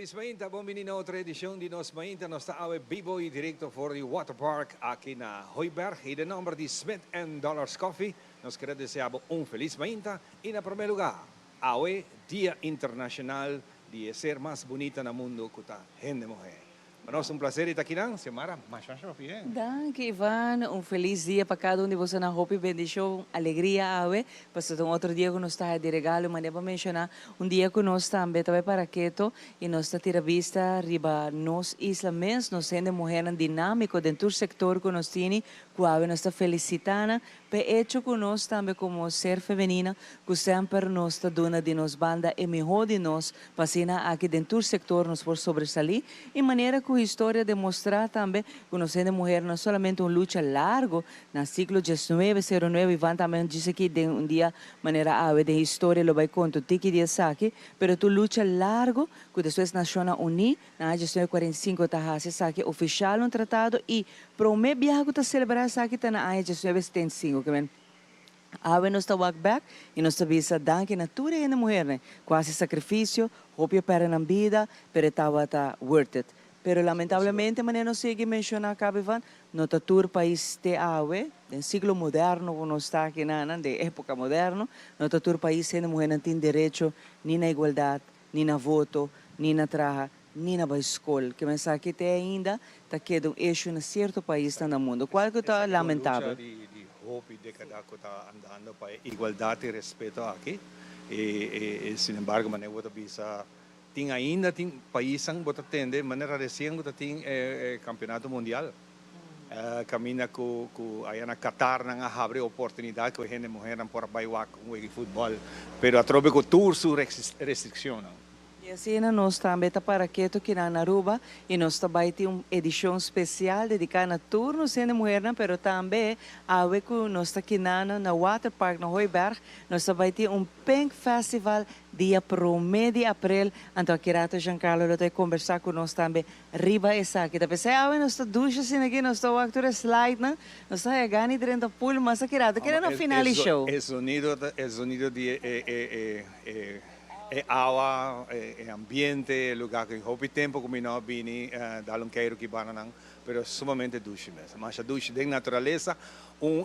Feliz Mainta, buonvenue a outra edição de Nos Mainta. Nós estamos B-Boy direto for the water park aqui na Hooiberg. E de nome de Smith Dollars Coffee, nós queremos desejar Feliz Mainta. E, na primeiro lugar, hoje, Dia Internacional de Ser Mais Bonita no Mundo que a gente mulher. Para nós é um prazer estar aqui, não? Semana, mas bien. Danke, Ivan. Um feliz dia para cada um de vocês na Hope Bendição, alegria, awe. Passou outro dia que nós está de regalo, mas devo mencionar um dia que nós também para Queto e nós está tira vista riba nos islamens, nós sendo mulher dinâmico dentro do sector que nós temos, que nós está felicitando, pe hecho que nós também como ser feminina, que sempre nós está dando de nos banda e melhor de nós, passina aqui dentro do sector nós por sobresalir, e maneira que a história demonstra também que nós sendo mulher não somente uma luta largo, no século XIX, 09, Ivan também disse que de um dia maneira ave de história lo vai conto, tiki dia saque, pero tu luta largo, que depois Nações Unidas, na gestão 45 tá saque oficial um tratado e para o meu viagem que celebrar saque tá na gestão 75, que men ave nos está walk back e nos está visa danke natura e na mulher, né? Quase sacrifício, hope para na vida, pero estava tá worth it. Pero lamentavelmente, maneira não sei que mencionar Cabivan, no tour país de ave, do século moderno, que nós está aqui na de época moderna, no tour país sendo mulher não tem direito nem na igualdade, nem na voto, nem na trabalho, nem na escola. Que mensaje que tem ainda, está quedando eixo em certo país no mundo. Qual que está lamentável? De hope de cada que está andando para igualdade e respeito aqui. E sin embargo, maneira outra visa tem ainda países que atende maneira recente que tem campeonato mundial. Camina com aí na Qatar na abre oportunidade que a gente mulher não pode bailar com o futebol, pero a trobe com tour su restrição. E assim nós também está para quieto aqui na Aruba e nós também tem uma edição especial dedicada a turno sendo mulher, pero também a que nós está aqui na Water Park na Hooiberg, nós também tem Pink Festival dia 1 de abril. Então aqui rato Giancarlo vai conversar com nós também riba essa aqui. Tapi saya nós está ducha assim aqui, nós está actor slide na, nós está gani dentro do pool, mas aqui rato querendo no final do show. É sonido de água, ambiente, lugar que houve tempo que não vini dar queiro que banana, pero sumamente duche mesmo. Mas a duche de natureza,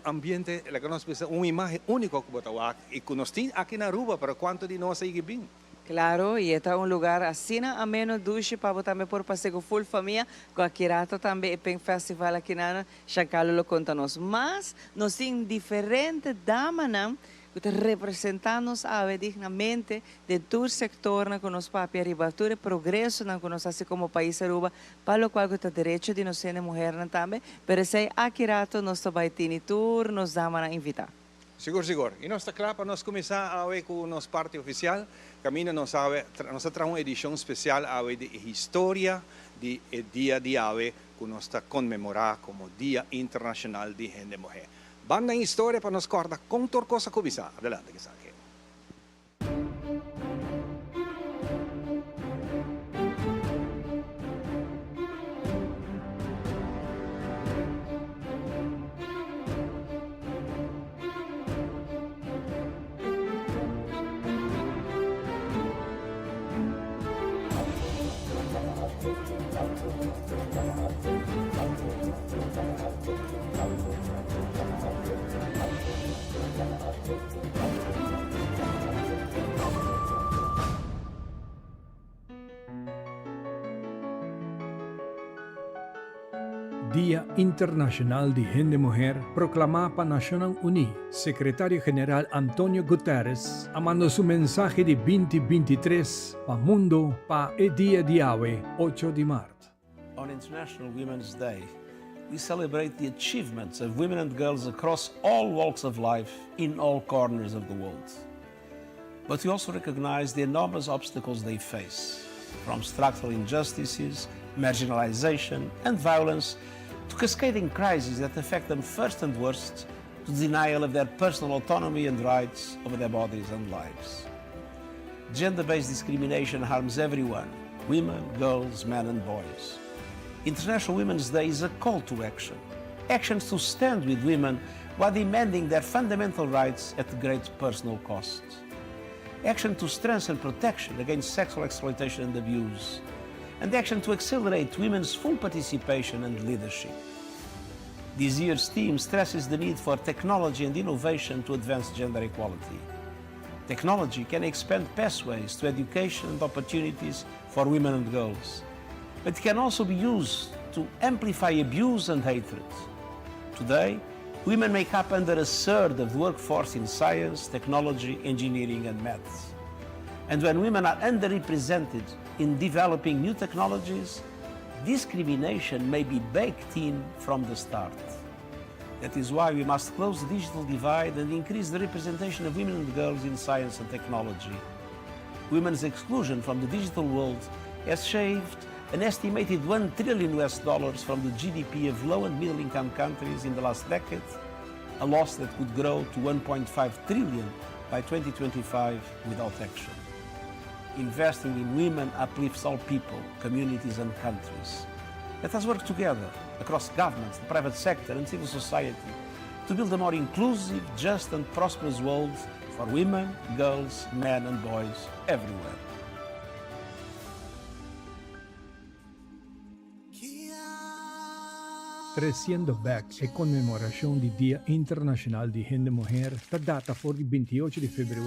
ambiente, que nós pensamos, imagem única que botar e que nós temos aqui na Aruba, para quanto de nós aí bem. Claro, e está lugar assim, a menos duche para também por passeio com full família, com a Kirato também é um festival aqui na Giancarlo lo conta nós. Mas nós temos diferentes damas que representamos dignamente dentro do sector na que nós papi arriba, todo o progresso na que nós assim como país Aruba, para o qual está direito de nós ser mulher também, pero sei aqui rato nós também temos tour, nós damos a invitar. Seguro. E nós está claro para nós começar a ver com a nossa parte oficial, caminho nós traz uma edição especial a ver de história de dia de ave que nós está comemorar como Dia Internacional de Gente Mulher. Banda em história para nos corda com torcosa cubisa. Adelante, que saque. Dia Internacional de Gente Mulher, proclamado para Nações Unidas, Secretário-Geral Antonio Guterres, amando su mensaje de 2023 para o mundo para o Dia de Ave, 8 de março. On International Women's Day, we celebrate the achievements of women and girls across all walks of life in all corners of the world. But we also recognize the enormous obstacles they face, from structural injustices, marginalization and violence, to cascading crises that affect them first and worst, to denial of their personal autonomy and rights over their bodies and lives. Gender-based discrimination harms everyone, women, girls, men and boys. International Women's Day is a call to action. Actions to stand with women while demanding their fundamental rights at great personal cost. Action to strengthen protection against sexual exploitation and abuse. and action to accelerate women's full participation and leadership. This year's theme stresses the need for technology and innovation to advance gender equality. Technology can expand pathways to education and opportunities for women and girls, but it can also be used to amplify abuse and hatred. Today, women make up under a third of the workforce in science, technology, engineering, and maths. And when women are underrepresented in developing new technologies, discrimination may be baked in from the start. That is why we must close the digital divide and increase the representation of women and girls in science and technology. Women's exclusion from the digital world has shaved an estimated $1 trillion from the GDP of low and middle income countries in the last decade, a loss that could grow to $1.5 trillion by 2025 without action. Investing in women uplifts all people, communities and countries. Let us work together across governments, the private sector and civil society to build a more inclusive, just and prosperous world for women, girls, men and boys everywhere. Trecendo back e commemoração do Dia Internacional de Gente Mulher, da data for de 28 de fevereiro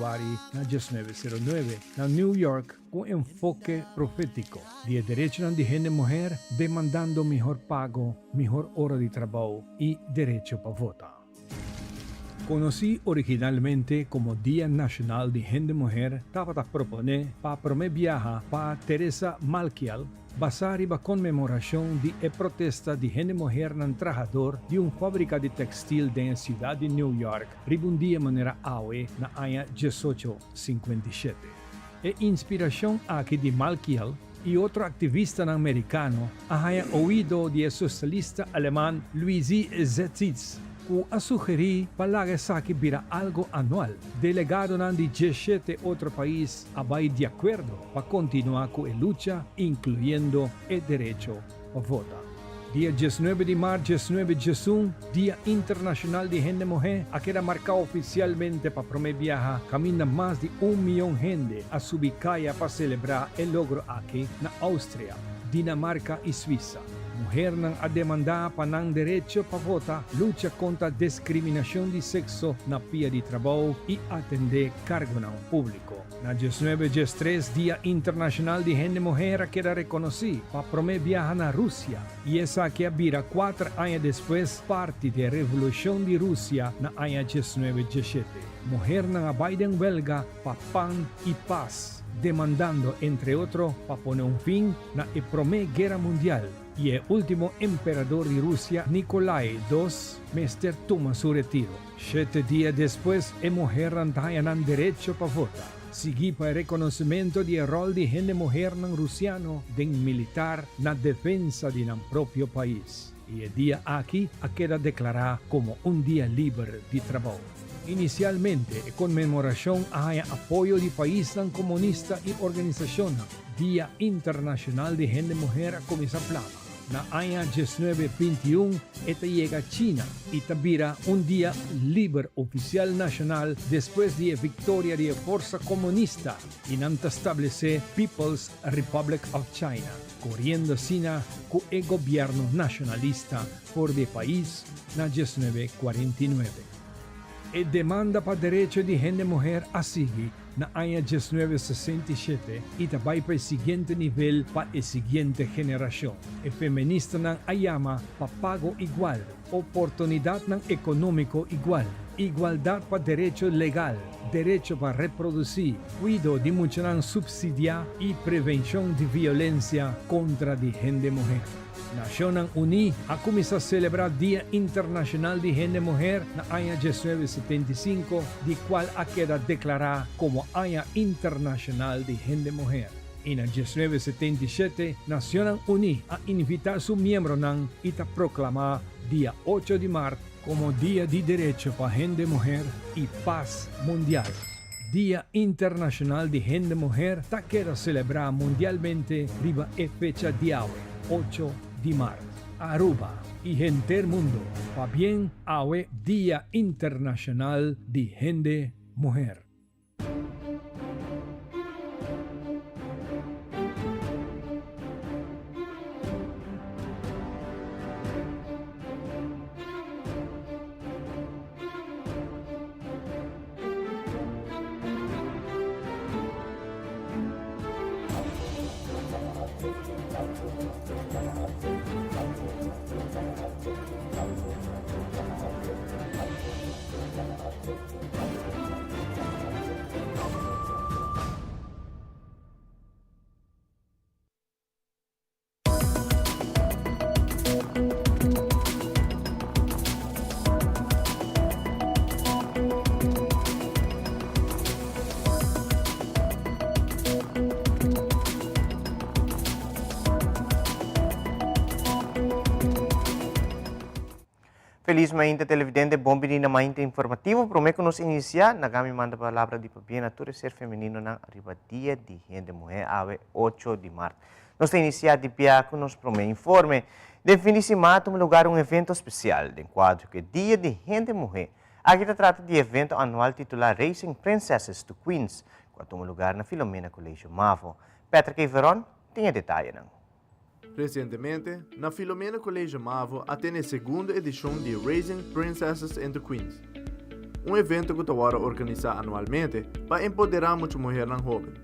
na 1909, na New York, com enfoque profético. Dia Direito de Gente Mulher, demandando melhor pago, melhor hora de trabalho e direito para votar. Conocido originalmente como Dia Nacional de Gente Mulher, estava a proponer para promover viajar para Teresa Malkiel, basada na comemoração de protesta de gente mulher no trabajador de uma fábrica de textil da cidade de New York, ribundia maneira aue na ano 1857. E inspiração aqui de Malkiel e outro ativista americano, havia ouído de socialista alemão Louis Zeitz, a sugerir para que vira algo anual. Delegado de 17 outros países vai de acordo para continuar com a luta, incluindo o direito a votar. Dia 19 de março, 19 de junho, Dia Internacional de Gente Mulher, que era marcado oficialmente para promover viajar, caminha mais de 1 milhão de gente a subir caia para celebrar o logro aqui na Áustria, Dinamarca e Suíça. Mulher não a demandar para não direito para votar, luta contra a discriminação de sexo na pia de trabalho e atender cargo não público. Na 19 de 3, Dia Internacional de Gente Mulher, que era reconhecido para promover viajar na Rússia. E essa que vira 4 anos depois parte da Revolução de Rússia na ano 1917. Mulher não vai de huelga para pão e paz, demandando, entre outros, para poner fim na primeira guerra mundial. E o último imperador de Rússia, Nicolai II, Mester toma seu retiro. 7 dias depois, a mulher não tem direito para votar. Seguir para o reconhecimento do rol de gente mulher no russiano, de militar, na defesa de nosso próprio país. E o dia aqui queda declarado como dia livre de trabalho. Inicialmente, a comemoração tinha apoio do país comunista e organização Dia Internacional de Gente Mulher começa a plama. Na ano 1921, esta chega a China e vira dia livre oficial nacional depois da vitória da força comunista e não estabelecer People's Republic of China, correndo China com o governo nacionalista por o país na 1949. E demanda para direito de gente mulher a seguir na ano 1967 e também para o seguinte nível para a seguinte geração. E feminista não chama para pago igual, oportunidade não econômico igual, igualdade para direito legal, direito para reproduzir, cuidado de muito não subsidiar e prevenção de violência contra a gente mulher. Nações Unidas começou a celebrar Dia Internacional de Gente Mulher na ano 1975, de qual queda declarada como Ano Internacional de Gente Mulher. E na 1977, Nações Unidas invitar seus membros e proclamar Dia 8 de março como Dia de Direito para Gente Mulher e Paz Mundial. Dia Internacional de Gente Mulher queda celebrar mundialmente riba e fecha de 8 de março. Aruba y en el mundo, para bien awe Día Internacional de Gente Mujer. Felizmente, televidente, bom menina mainta informativo. Prometo nos iniciar. Nagami manda palavra de papel natura ser feminino na arriba dia de gente mulher ave 8 de março. Nós iniciar de piaco nos promete informe. Definitivamente lugar evento especial de enquadro que dia de gente mulher. Aqui se trata de evento anual titular Raising Princesses to Queens, quanto lugar na Filomena Colégio Mavo. Petra Queiveron tinha detalhe não. Recentemente, na Filomena Colégio Mavo, atende a segunda edição de Raising Princesses and Queens, evento que está organizado anualmente para empoderar muitas mulheres jovens.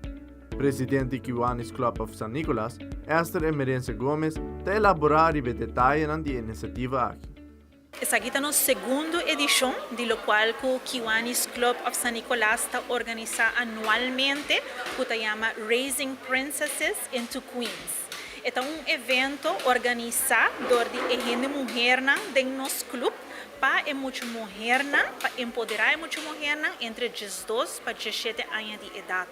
Presidente do Kiwanis Club of San Nicolas, Esther Emerense Gomes, está elaborando detalhes da iniciativa aqui. Essa aqui está na segunda edição, do qual o Kiwanis Club of San Nicolas está organizando anualmente, que se chama Raising Princesses into Queens. É evento organizado por gente mulher de nosso clube para muitas mulheres, para empoderar muitas mulheres entre 12 para 17 anos de idade.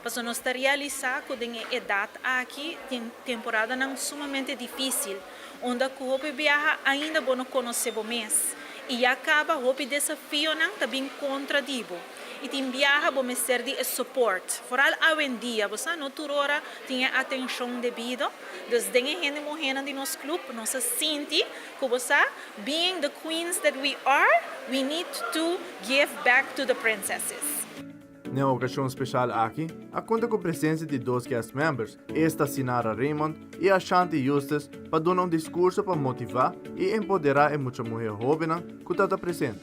Para nós realizar que a idade aqui tem temporada sumamente difícil, onde o viaja ainda não conhece o mês e acaba o desafio também contradivo. E tem viaja para ser de suporte. Foral hoje em dia, você não hora tem atenção devida. Desde a gente mulher de nosso clube, nós sente que você, being the queens that we are, we need to give back to the princesses. Na ocasião especial aqui, a conta com a presença de dois guest members, esta Sinara Raymond e a Shanti Eustace, para dar discurso para motivar e empoderar a muita mulher jovem que está presente.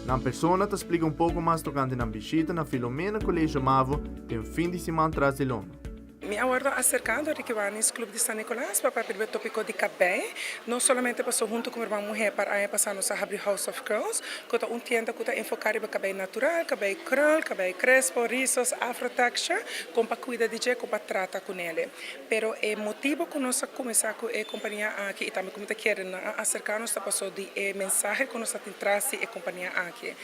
Na persona te explica pouco mais tocante na visita na Filomena Colégio Mavo, tem fim de semana atrás de Londres. Me aguardo acercando ao Kiwanis Club de San Nicolás para o tópico de cabelo. Não somente passou junto com a minha mulher para passar no Sahabri House of Girls, que é tienda que está enfocada no cabelo natural, cabelo curl, cabelo crespo, rizos, afro texture, com para cuidar de jeito, com para tratar com ele. Pero o motivo que nós começamos com a companhia aqui e também como te querem acercar-nos passou de mensagem que nós traz a companhia aqui.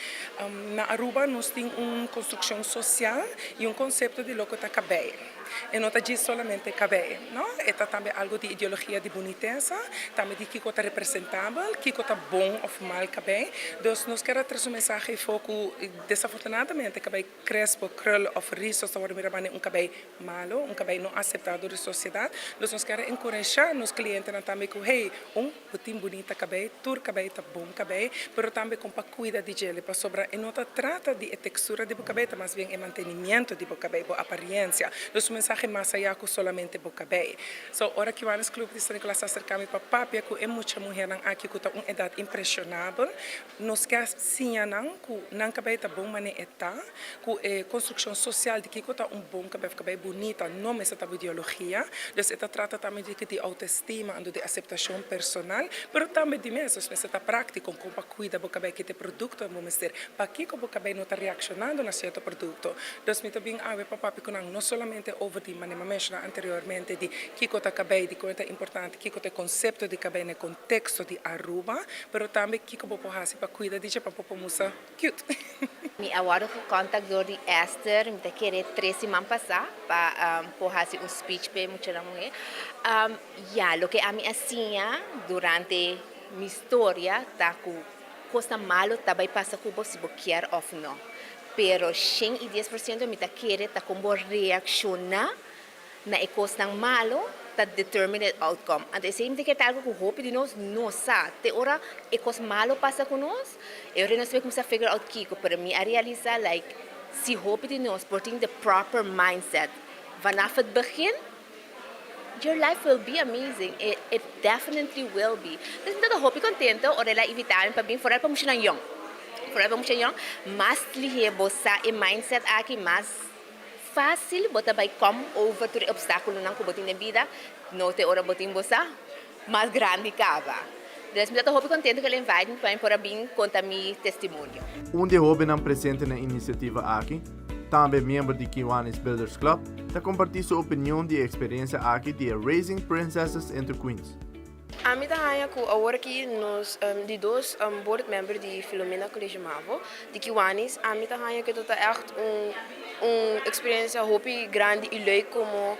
Na Aruba nós temos uma construção social e conceito de lo que está cabelo. E não diz somente cabelo, não? É também algo de ideologia de boniteza, também de que está representável, que está bom ou mal cabelo. Então, nós queremos trazer mensagem e foco, desafortunadamente, cabelo crespo, curl ou rizos, está um cabelo malo, cabelo não aceitado da sociedade. Então, nós queremos encorajar os clientes também que, hey, botim bonita cabelo, tur cabelo está bom cabelo, mas também com para cuidar de ele, para sobrar. E não trata de textura de cabelo, mas bem o mantenimento de cabelo, a aparência. Então, mensagem mais allá que solamente o cabelo. So, ora que o Kiwanis Club de San Nicolás acerca-me para papi, que é muita mulher aqui que está uma idade impressionável. Nós queremos que não cabelo está bom, mas está, que construção social de que está bom cabelo bonita, não é essa ideologia. Então, esta trata também de autoestima, de aceitação personal, mas também de mesmo, essa prática, como para cuidar do cabelo que tem produto, vamos dizer, para que o cabelo não está reaccionando a certo produto. Então, me também ave para papi que não somente over die maniera mentionado anteriormente di Kiko Takabay, di quanto è importante Kiko te concepto di cabelo nel contesto di Aruba, però também Kiko popo hasi pa cuida di pa popo musa cute. Mi awaro ko contact do di Esther, mi te querer 3 semanas passar pa po hasi un speech pe mucha na mulher. Lo que a mim assim durante minha história tá com coisa malo também passa com você quer ou não. Pero 110% me ta querer ta como reaccionar na coisa malo ta determined outcome. Ante sempre que algo que hope de nós não sabe. Te ora coisa malo passa com nós. Eu não sei como se figure out kiko para mim a realizar like se hope de nós putting the proper mindset. Vanaf het begin your life will be amazing. It definitely will be. Dus dat hoop ik contento ora la evitar para bem fora para mexer na young. Fora para mexer young, mas lihe bosa e mindset aqui mais fácil bota vai come over to the obstáculo não que botin na vida, não te ora botin bosa mais grande cava. Dus me hoop ik contento que ele invite me para bem contar meu testemunho. De jovem não presente na iniciativa aqui, também membro do Kiwanis Builders Club, está compartilhando sua opinião de experiência aqui de Raising Princesses and Queens. A mim também que agora que nós de dois board members de Filomena Colégio Mavo, de Kiwanis, a mim também que toda echt experiência hope grande e leuk como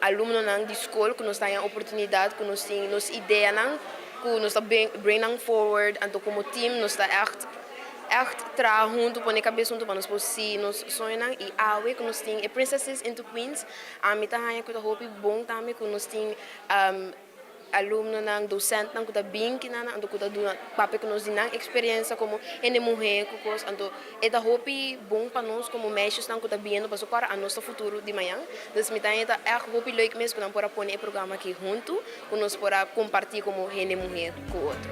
aluno nang de escola que nós temos a oportunidade que nós temos nos ideia nang que nos está bringing forward, então como team nos está echt trabalhar junto, põe a cabeça junto para nos possível, nos sonham e awe que nos tem Princesses into Queens, a mim também que eu hope bom também que nos tem aluno nang docente nang kuta binki nang ando kuta duna pape que nos dinang experiência como ene mulher cocos ando eta hopi bom para nós como mexes nang kuta biendo para a nosso futuro de manhã dus me tem eta hopi leuk mesmo para pôr o programa aqui junto com nós para compartilhar como ene mulher com outro.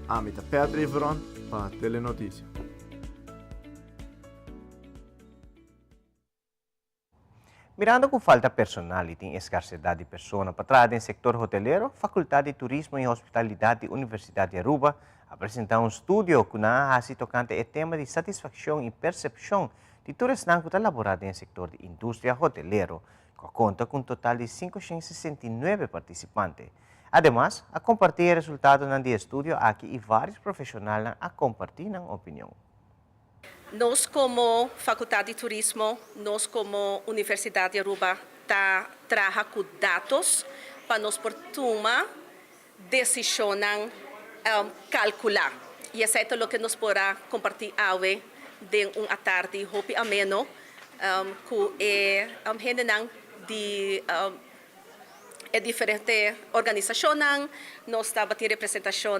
Amita Petri Veron para Telenotícia. Mirando com falta personal e tem escassez de pessoas para trás no setor hoteleiro, Faculdade de Turismo e Hospitalidade da Universidade de Aruba apresenta um estudo que na tocante o tema de satisfação e percepção de turistas que laboram no setor de indústria hoteleiro, que conta com um total de 569 participantes. Ademais, a compartilhar o resultado do estudo aqui e vários profissionais a compartilhar opinião. Nós, como Faculdade de Turismo, nós, como Universidade de Aruba, trabalhamos com dados para nós por tomar decisões calcular. E isso é o que nós podemos compartilhar hoje de uma tarde, hope ameno, com a gente de diferentes organizações, nós estamos tendo representação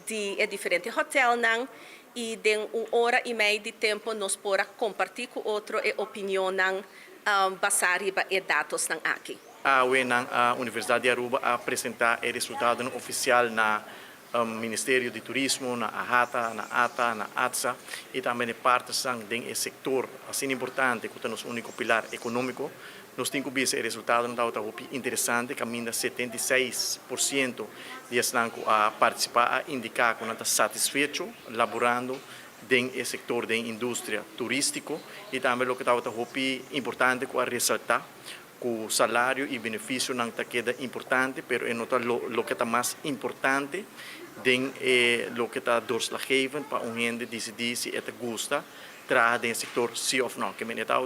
de diferentes hotéis, e de 1 hora e meia de tempo nós podemos compartilhar com outro a opinião baseada em dados aqui. A Universidade de Aruba apresentar o resultado oficial na Ministério de Turismo, na AHATA, na ATA, na ATSA e também de partes do setor assim importante que é o nosso único pilar econômico. Nós temos visto o resultado interessante, caminha 76% de estanco a participar, a indicar que está satisfeito, laborando no setor da indústria turística e também o que está importante a ressaltar que o salário e benefício não está queda importante, mas o que está mais importante o que está doorslaggevend para a gente decidir se gosta trabalhar no setor sim ou não, que está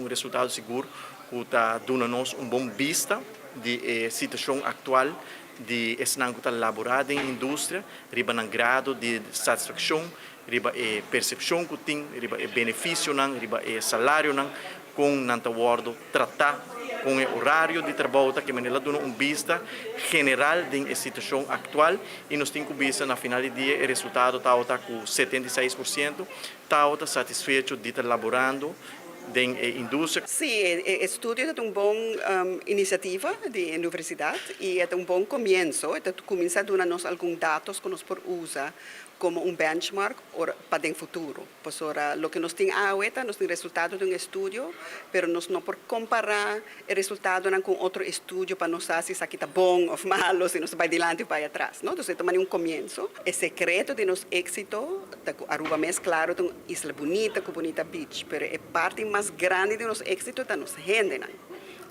resultado seguro que está dando-nos bom vista de situação atual de esnan que está laborado em indústria, riba ng grado de satisfação, riba percepção que tem, riba benefício nang, riba salário nang, com nantawardo tratar com o horário de trabalho que Manila dá vista geral da situação atual e nós temos vista na final do dia o resultado está com 76%, está satisfeito de estar laborando da indústria. Sim, o estudo é uma boa iniciativa da universidade e é bom começo. Começa a dar-nos alguns dados que nós podemos usar como benchmark para o futuro. Por isso, o que nós temos agora, nós temos resultado de estudo, mas nós não podemos comparar o resultado com outro estudo para nós saber se isso está bom ou malo, se nós vai adiante ou vai atrás. Então, é começo. O secreto de nosso êxito, Aruba é claro, é uma isla bonita, com bonita beach, mas a parte mais grande de nosso êxito está nos gente.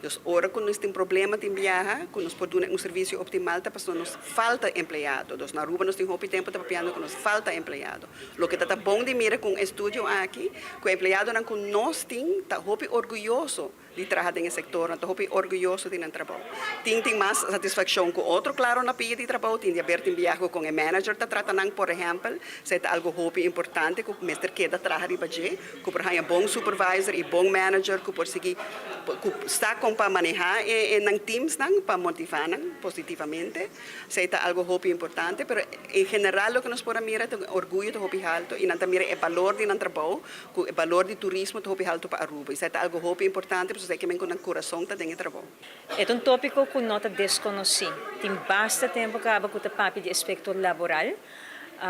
Então, agora, quando nós temos problema de viajar, quando nós podemos dar um serviço optimal, porque nos falta empregado. Então, na Aruba, nós temos pouco tempo para que nos falta empregado. O que está bom de mirar com o estúdio aqui, que o empregado que nós temos, está orgulhoso de trabalhar no setor, está orgulhoso de não trabalhar. Tem mais satisfação com outro, claro, na pia de trabalho, tem de haver viajar com o manager, está tratando, por exemplo, se é algo importante, que o mestre queda trabalhar que por um bom supervisor e bom manager, que por seguir, que está para manejar em teams para motivar positivamente, se é algo importante, mas em geral o que nós podemos mirar é o orgulho de alto e também o valor de trabalho, o valor de turismo de alto para Aruba. Isso é algo importante, porque que com o coração está dentro do trabalho. É tópico que nós desconhecemos. Tem bastante tempo que acaba com o papel de aspecto laboral,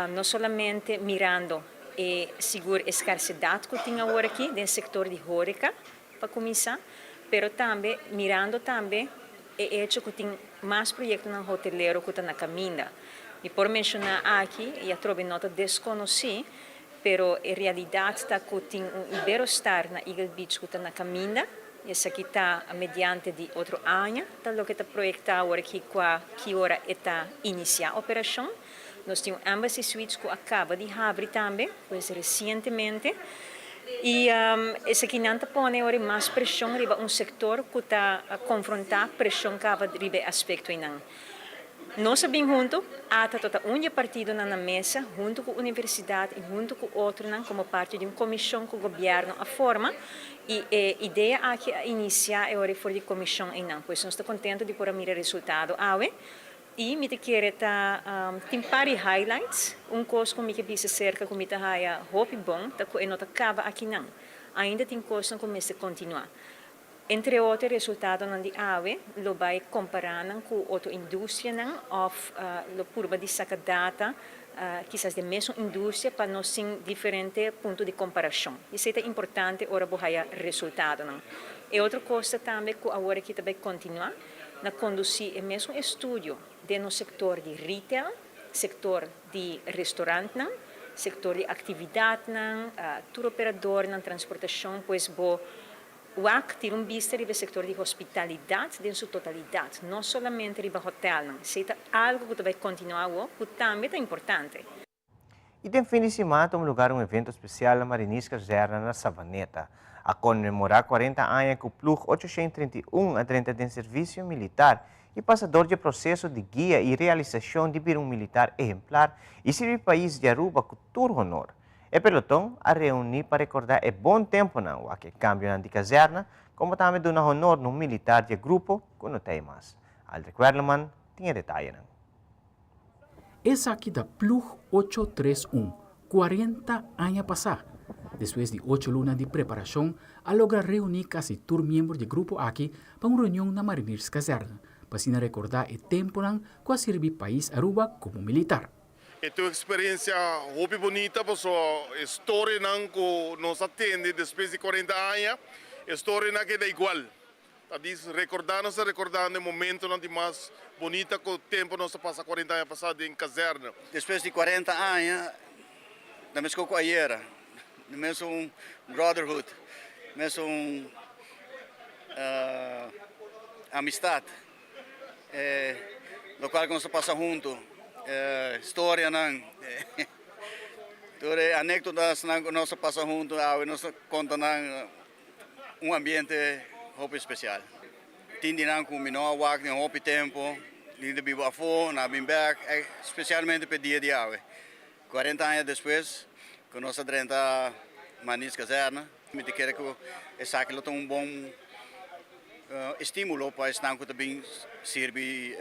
não somente mirando e segura a escassidade que tem agora aqui no setor de Horeca, para começar, mas também mirando também o hecho que tem mais projetos no hoteleiro que está na caminha. E por mencionar aqui, eu trouxe nota desconhecida, mas a realidade está que tem Iberostar na Eagle Beach que está na caminha. Essa aqui está mediante de outro ano, tá o que está projetado aqui que hora está iniciar a operação. Nós temos Embassy Suites que acaba de abrir também, pois recentemente. E esse aqui não põe ora mais pressão riba sector que está a confrontar pressão que vai riba aspecto inang. Nós bem junto, até toda partido na mesa, junto com a universidade e junto com outro, como parte de uma comissão que o governo a forma. E a ideia aqui é iniciar é hora for de comissão em não, pois nós estamos contentes de por mirar resultado awe. E me querer tem pari highlights, coisa que me que bisa cerca que me tá haya hope bom, tá que não acaba aqui não. Ainda tem coisa que me se continuar. Entre outros resultados não de AWE, lo vai comparando com outra indústria não, of lo purba de saca data, quizás de mesma indústria para nós ter diferente ponto de comparação. Isso é importante ora bohaya resultado não. E outra coisa também que agora que também continuar, na conduzir o mesmo estudo no setor de retail, setor de restaurante não, setor de atividade não, tour operador não, transportação, pois bo WAC ter vista do setor de hospitalidade em sua totalidade, não somente do hotel, não. Se é algo que vai continuar, que também é importante. E tem fim de semana toma lugar evento especial na Marinis Caserna na Savaneta, a comemorar 40 anos que o Plug 831 a 30 de serviço militar e passador de processo de guia e realização de birão militar exemplar e servir país de Aruba com todo honor. O pelotão a reunir para recordar o bom tempo não, que cambio de caserna, como também dona honor no militar de grupo que não tem mais. Aldrich Werleman tinha detalhe não. Essa aqui da Plug 831, 40 anos passar. Depois de 8 lunas de preparação, a logra reunir quase todos os membros do grupo aqui para uma reunião na Marinis Caserna, para se recordar o tempo que servir país Aruba como militar. É uma experiência muito bonita, porque a história que nos atende depois de 40 anos, a história que é igual. Recordando o momento mais bonito que o tempo nós passa 40 anos passado em caserna. Depois de 40 anos, nós ficamos com a era. Nós um brotherhood, nós amistade, no qual nós passamos juntos, história, anedotas que nós passamos juntos, nós contamos ambiente muito especial. Tindi com menor wak, nem muito tempo, ainda vivo a fora, na Bimberg, especialmente para o dia de hoje. 40 anos depois, que nós 30 Marinis Caserna, me quero que essa aqui é bom estímulo para estar também servir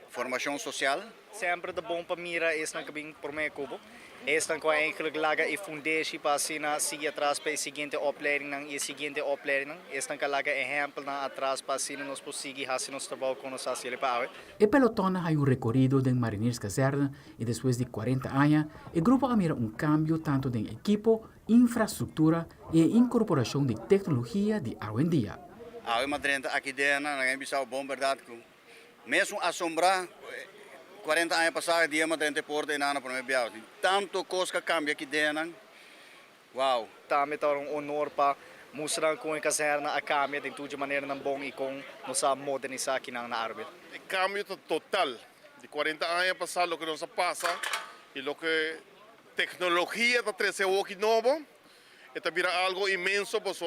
formação social. Sempre é bom para mirar esse que bem por mim como. Esse que eigenlijk laga e fundatie para seguir atrás para a seguinte opleiding e a seguinte opleiding. Esse que laga exemplo na atrás para nós conseguir fazer nosso trabalho com nós assim para. O pelotão tem recorrido de Marinis Caserna e depois de 40 anos, o grupo mira cambio tanto em equipo, infraestrutura e incorporação de tecnologia de hoje em dia. A Madrenta aqui dentro, não é bom verdade que mesmo assombrar 40 anos passados, dia Madrenta porta e nada para me biar. Tanto coisa que cambia aqui dentro. Uau. Também é honor para mostrar com a caserna a cambia de toda maneira bom e com nossa modernizar aqui na árbitro. O cambio total de 40 anos passados, o que nos passa e o que tecnologia está trazendo aqui novo. Esta vira algo imenso, porque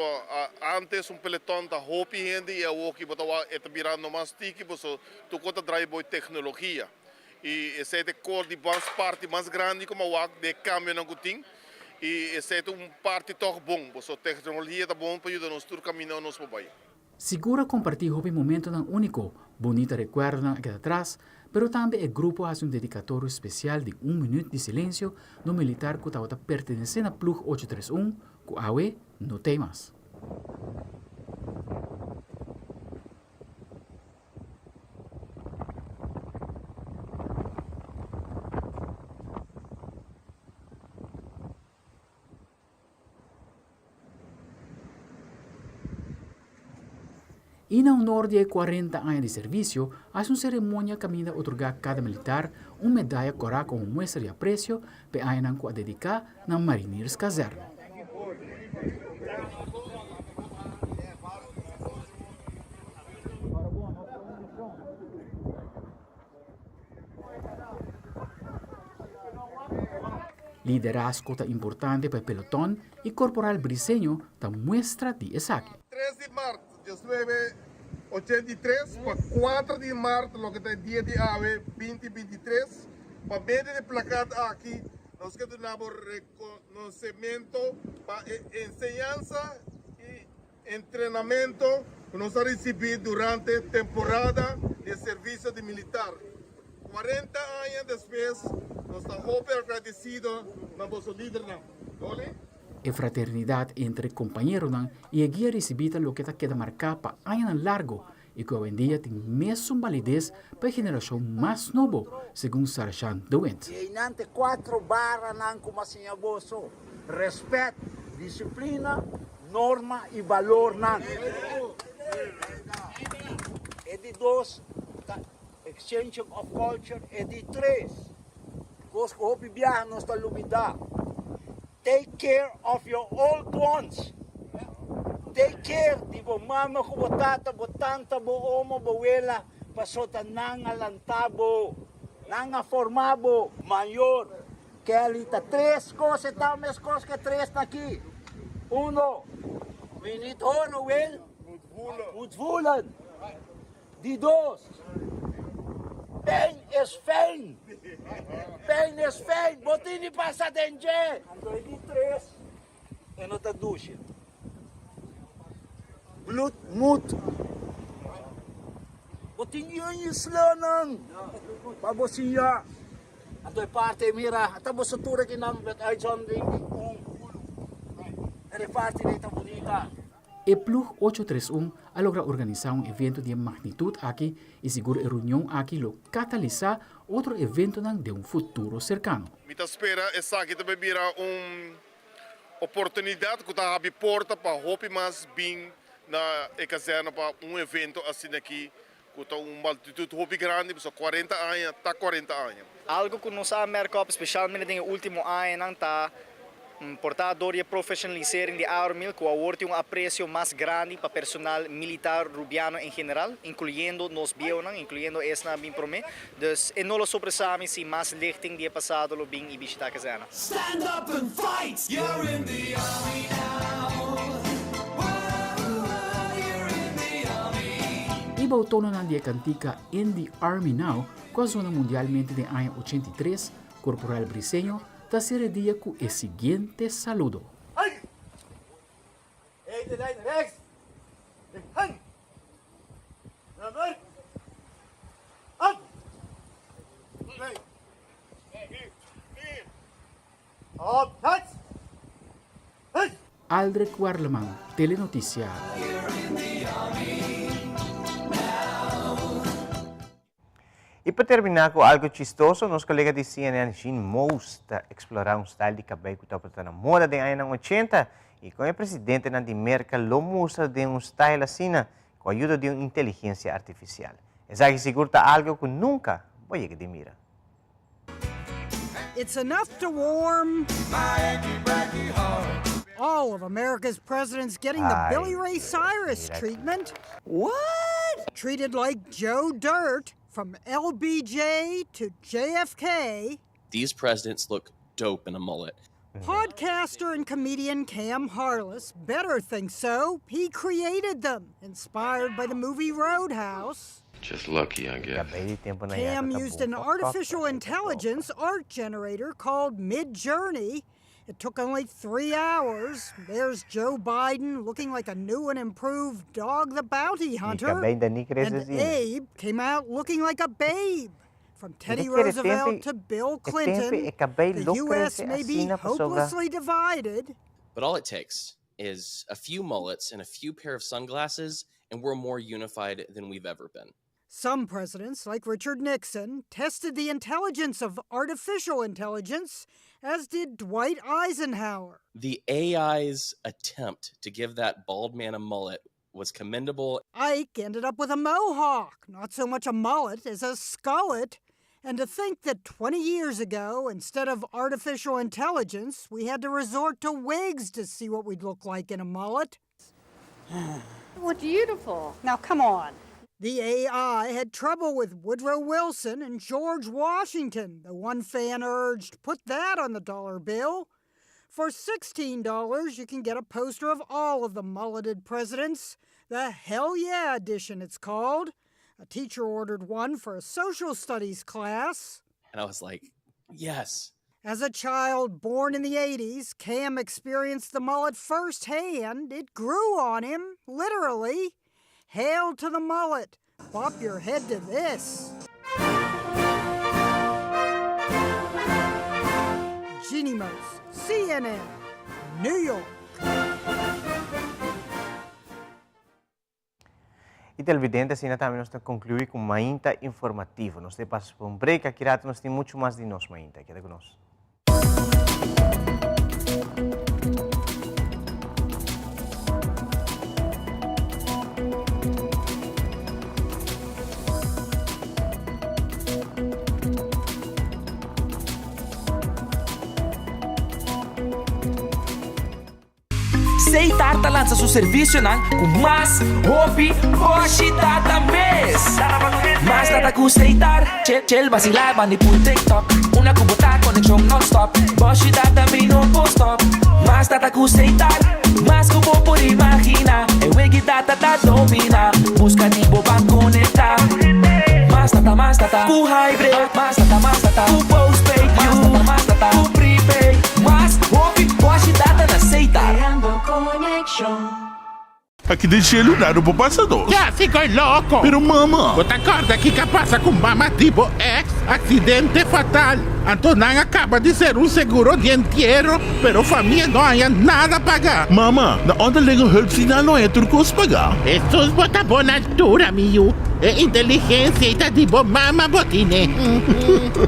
antes pelotão da hopi gente e aqui está virando mais tiki, porque tu conta drive tecnologia. E essa é a parte mais grande como o de câmbio não tem. E essa é parte tão bom, porque a tecnologia está bom para ajudar nós a caminhar nosso país. Segura compartir o momento único, bonita recuerda aqui atrás, pero também o grupo faz dedicatório especial de 1 minuto de silêncio no militar que está pertencendo a Plug 831, que awe não tem mais. E na honor de 40 anos de serviço, há uma cerimônia que caminha a otorgar a cada militar uma medalha corá como muestra de apreço para a dedicar na Marinis Caserna. Liderazgo ta importante para el pelotón y corporal briseño ta muestra de Esaki. 3 de marzo, 1983, para 4 de marzo, lo que está el día de AVE 2023, para medio de placata aquí, nos quedamos reconocimiento para enseñanza y entrenamiento que nos ha recibido durante temporada de servicio de militar. 40 años después, nos estamos agradecidos a nuestro líder. E fraternidad entre compañeros y el guía recibida lo que queda marcada para años largo y que hoy en día tiene mesmo validez para la generación más nueva, según Sarjan Duent. E inante 4 barras nan como senhor Bosso. Respeito, disciplina, norma e valor nan. E de 2, exchange of culture. E de 3, os que hopi viaja nos está lumidar. Take care of your old ones. Take care di bo mama ko botata botanta bo omo bo wela pasota nanga lantabo nanga formabo mayor que alita 3 cosas tames cosas que 3 está aquí. 1, we need honor well Mutvulan. Di 2, pain is fame. Pain is fame. Botini passa denge. Andoi di 3, e nota duše. Bloed moet. Botini yun slanan. Pabosiya. Andoi parte mira. Atabo sa tura kinang bet ay John Ding. Ere parte nita bonita. El Plug 831 ha logrado organizar un evento de magnitud aquí y seguro la reunión aquí lo cataliza otro evento de un futuro cercano. Mi espera es que te bebira una oportunidad que te abre porta para hopi más bien na caserna para un evento así aquí que te una multitud hopi grande, pues 40 años, está 40 años. Algo que nos ha marcado especialmente en el último año está portador de profissionalisering de Aeromil, que aporta un aprecio más grande para personal militar rubiano en general, incluyendo nos bionan, incluyendo esta bien promé. Dus en no lo sopresami si más lichting de pasado lo bien y visita casana. Stand up and fight. You're in the army now. Iba outono na dia cantica In the Army Now, com a zona mundialmente de año 83, corporal briseño, da ser dia com o seguinte saludo. Hey! Hey, de lijn rechts. Hey! Nummer. Up! Hey! Up! Touch! Hey! Aldrich Warleman, Telenoticia. E para terminar com algo chistoso, nosso colega de CNN, Jean Moos, está explorando um style de cabelo que está na moda de anos 80 e com o presidente de América lo mostra de um style assim, com a ajuda de uma inteligência artificial. Essa aqui seguro está algo que nunca vou de mira. It's enough to warm all of America's presidents getting the Billy Ray Cyrus treatment. What? Treated like Joe Dirt. From LBJ to JFK. These presidents look dope in a mullet. Podcaster and comedian Cam Harless better think so. He created them, inspired by the movie Roadhouse. Just lucky, I guess. Cam used an artificial intelligence art generator called Midjourney. It took only 3 hours. There's Joe Biden looking like a new and improved Dog the Bounty Hunter. And Abe came out looking like a babe. From Teddy Roosevelt to Bill Clinton, the U.S. may be hopelessly divided. But all it takes is a few mullets and a few pair of sunglasses, and we're more unified than we've ever been. Some presidents, like Richard Nixon, tested the intelligence of artificial intelligence, as did Dwight Eisenhower. The AI's attempt to give that bald man a mullet was commendable. Ike ended up with a mohawk, not so much a mullet as a skullet. And to think that 20 years ago, instead of artificial intelligence, we had to resort to wigs to see what we'd look like in a mullet. Well, beautiful. Now, come on. The AI had trouble with Woodrow Wilson and George Washington. The one fan urged, put that on the dollar bill. For $16, you can get a poster of all of the mulleted presidents. The Hell Yeah edition, it's called. A teacher ordered one for a social studies class. And I was like, yes. As a child born in the 80s, Cam experienced the mullet firsthand. It grew on him, literally. Hail to the mullet. Bop your head to this. Jeannie Mose, CNN, New York. E televidentes, assim também nós concluímos com Mainta informativo. Nós passamos por break, aqui nós temos muito mais de nós, Mainta. Queda conosco. Seitar lança seu serviço com mais hobby, hoje data mês. Mas data com Seitar, chel vacilar, bani por TikTok. Una kubota connection non-stop, hoje data me no post-stop. Mas data com Seitar, mas kubo por imagina. E wegi data da domina, busca tipo para conectar. Mas data, ku hybrid. Mas data, ku postpaid, mas data, ku prepaid. Mas hobby, hoje data na Seitar. Aqui deixei ele no pro passador. Já ficou louco. Pero mama. Você acorda que passa com mama tipo ex, acidente fatal. Antonan acaba de ser seguro dianteiro, pero família não há nada a pagar. Mama, na onda legal help sinal não é turcos pagar. Estos bota boa altura, miu. É inteligência e tá tipo mama botine.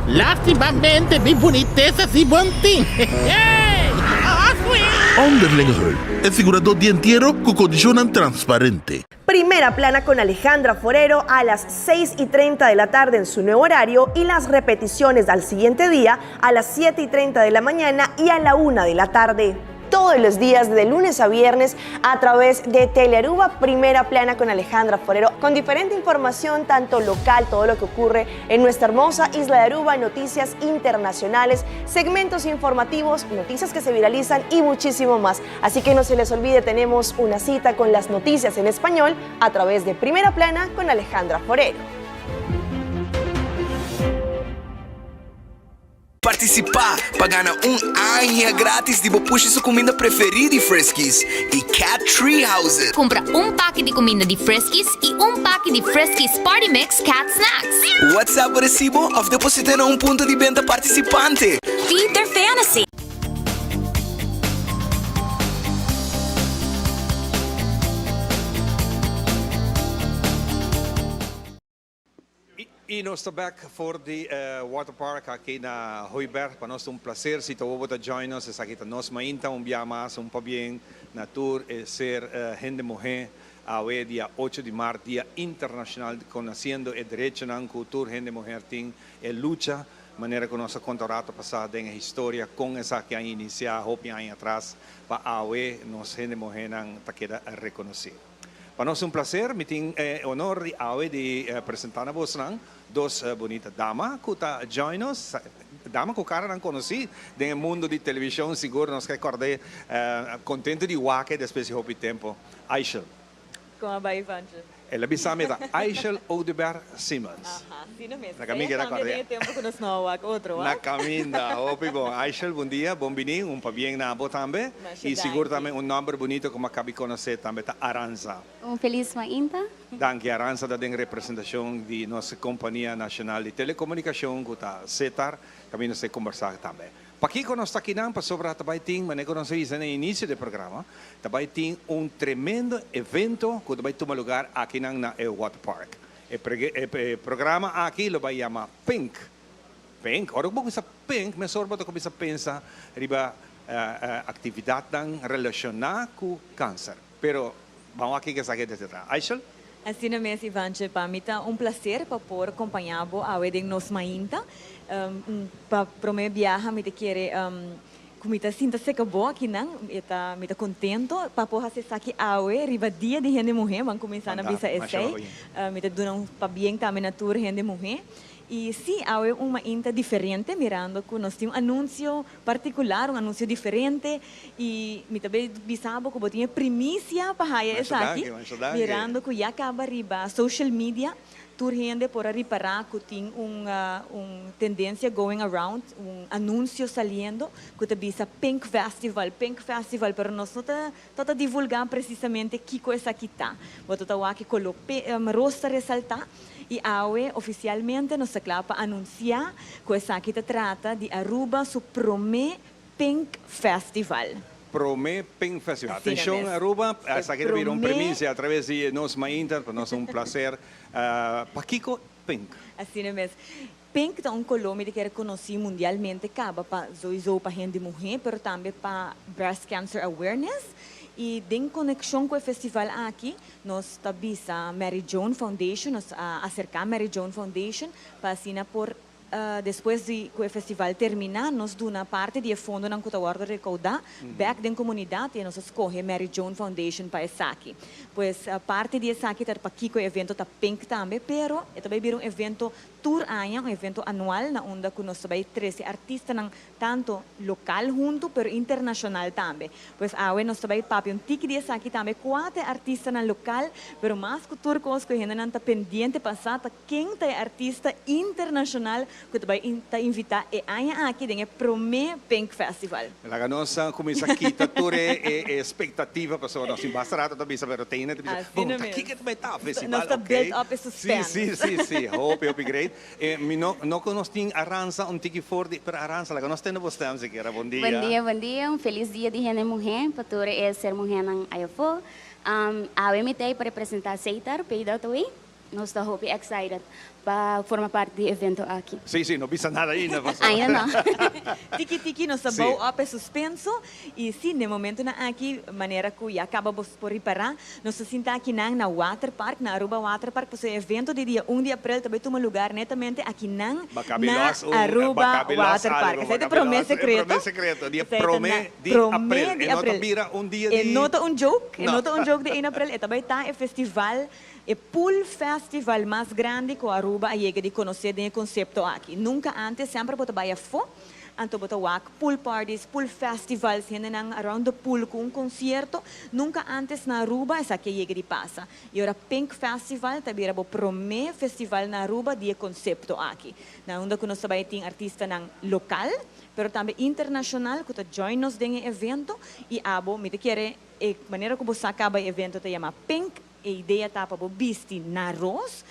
Lastimamente, bem boniteza se bontim. Onderlinge Hulp, el segurador diantiero con condición transparente. Primera plana con Alejandra Forero a las 6:30 de la tarde en su nuevo horario y las repeticiones al siguiente día a las 7:30 de la mañana y a la 1 de la tarde. Todos los días, de lunes a viernes, a través de Telearuba, Primera Plana con Alejandra Forero, con diferente información, tanto local, todo lo que ocurre en nuestra hermosa isla de Aruba, noticias internacionales, segmentos informativos, noticias que se viralizan y muchísimo más. Así que no se les olvide, tenemos una cita con las noticias en español a través de Primera Plana con Alejandra Forero. Participar para ganhar aninha grátis de puxa sua comida preferida de Friskies e Cat Tree Houses. Compra pack de comida de Friskies e pack de Friskies Party Mix Cat Snacks. WhatsApp recibo ou deposita em ponto de venda participante. Feed their fantasy. E nós estamos back for the water park aqui na Hooiberg. Para nós é prazer se você join us. Aqui nós mainta dia mais pabien na tour e ser gente mulher ao dia 8 de março, dia internacional conhecendo o direito na cultura gente mulher tem e luta maneira que nós contrato passado em história com essa que a iniciar houve anos atrás para awe nós gente mulher não tá queda reconhecer. Para nós é prazer, me tem honor de apresentar a vocês duas bonitas damas que estão join us. Dama que o cara não conheci no mundo de televisão, seguro nós que acordei contente de waque depois de houve tempo. Aishel. Como vai, Ivanja? Ela bisame da Aishel Odeberg Simmons. Sino mesmo. Na caminha da acordei. Tempo que nós não waque outro, na caminha, houve bom. Aishel, bom dia, bom vinho, pabien na boa também. E seguro também nome bonito como acabei de conhecer também, tá Aranza. Feliz Mainta. Danke, Aranza da den representação de nossa Companhia Nacional de Telecomunicação, que está Seitar, também nós conversar também. Para aqui que nós está aqui para sobre também tem, mas não conhecemos no início do programa, também tem tremendo evento que vai tomar lugar aqui na Water Park. O programa aqui vai chamar Pink. Pink, ora que sa Pink, mas sorbo to começa a pensar riba atividade relacionada com câncer. Pero vamos aqui que saque desse trás. Aishel? Assim mesmo, Ivanja, para mim é prazer para poder acompanhar a wedding nos mainta. Para o meu viagem, me querer kumita sinta se acabou aqui não, mita contento, papo hase saki awe, riba dia de gente mulher, vamos começar na bisa essay, mita dunang pabiyeng também na tour gente mulher. E sim, há uma inta diferente, mirando que nós temos um anúncio particular, um anúncio diferente, e me também bisabo que tinha primícia para essa aqui, mirando que já acaba riba social media, tur gente por reparar que tem uma tendência going around, anúncio saliendo, que te bisa Pink Festival, pero nós não está divulgar precisamente que coisa aqui está. Boto tá aqui coloque rosta ressaltar. E AWE oficialmente nos acaba anunciar que essa aqui trata de Aruba su Promé Pink Festival. Promé Pink Festival. Assim Atenção, mesmo. Aruba, essa aqui virou Promé- premissa através de nós Inter, para nós prazer. Paquico Pink. Assim mesmo. Pink é colônia que é reconhecido mundialmente, acaba para gente mulher, mas também para breast cancer awareness. E em conexão com o festival aqui, nós também a Mary Joan Foundation, nós acercamos a Mary Joan Foundation para assinar por depois de que o festival terminar, nós damos parte do fundo que nós vamos recaudar back da comunidade e nós escolhemos Mary Joan Foundation para essa aqui. Pois a parte dessa aqui está para aqui o evento está Pink também, pero também vira evento tour año, evento anual na onda que nós também 13 artistas tanto local junto, pero internacional também. Pois nós também papi tiki dessa aqui também 4 artistas na local, pero mais que tour coisa que ainda não está pendente passar, quem é artista internacional que também está invitado e año aqui tem Promé Pink Festival. La nossa começa aqui, toda é expectativa, pessoal, nós embastarata também saber tem, né? Bom, aqui que também tá festival, nós está build up e suspense. Sim, hope great. Não que nós tem arrança tiki forte para arrança, lá nós temos bastante aqui, bom dia. Bom dia, feliz dia de gente mulher, para toda ser mulher na Ayafo. A MT para representar Seitar, Peidal Tui. Nós estamos excited para formar parte do evento aqui. Sim, não pisa nada ainda. Ainda não. Tiki nós estamos up suspenso e sim, no momento na aqui, maneira que acaba por reparar, nós estamos aqui na Water Park, na Aruba Water Park, para o evento de dia 1 de abril, também toma lugar netamente aqui na Aruba Water Park. Essa é a promessa secreta. Promessa secreta, dia Promé de abril. E nota vira dia de... E nota joke de 1 de abril, e também está o festival, o pool festival mais grande que a Aruba chega de conhecer o conceito aqui. Nunca antes, sempre para trabalhar fora, anto para trabalhar pool parties, pool festivals, around the pool com concerto. Nunca antes na Aruba, essa aqui chega de passa. E agora Pink Festival, também era o Promé Festival na Aruba, de conceito aqui. Na onda que nós também tem artista local, pero também internacional, que está join nos nesse evento. E abo, me quer a maneira como você acaba o evento, te chama Pink. A ideia está para vestir na arroz,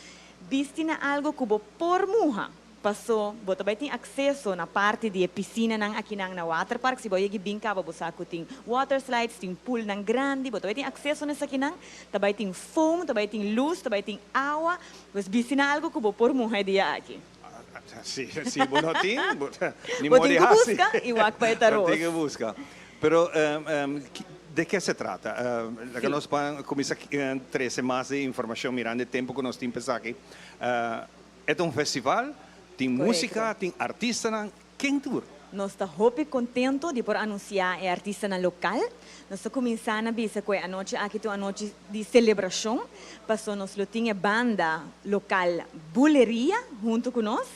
vestir na algo que por muha. Passou, você vai ter acesso na parte de piscina aqui na water park. Se você brincar, você tem water slides, tem pool grande, você vai ter acesso nessa aqui também tem foam, também tem luz, também tem água. Você vestir na algo que por muha dia aqui. Sim, bonotim, ni mori hasi. Busca e o vai estar arroz. Tem que buscar. Pero de que se trata? Que nós começamos 3 semanas de informação mirando o tempo que nós temos pensado aqui. É festival, tem música, tem artista, quem tour? Nós estamos muito contentes de por anunciar a artista local. Nós estamos começando a ver que a noite aqui é uma noite de celebração. Passou nós tinha banda local Buleria junto com nós.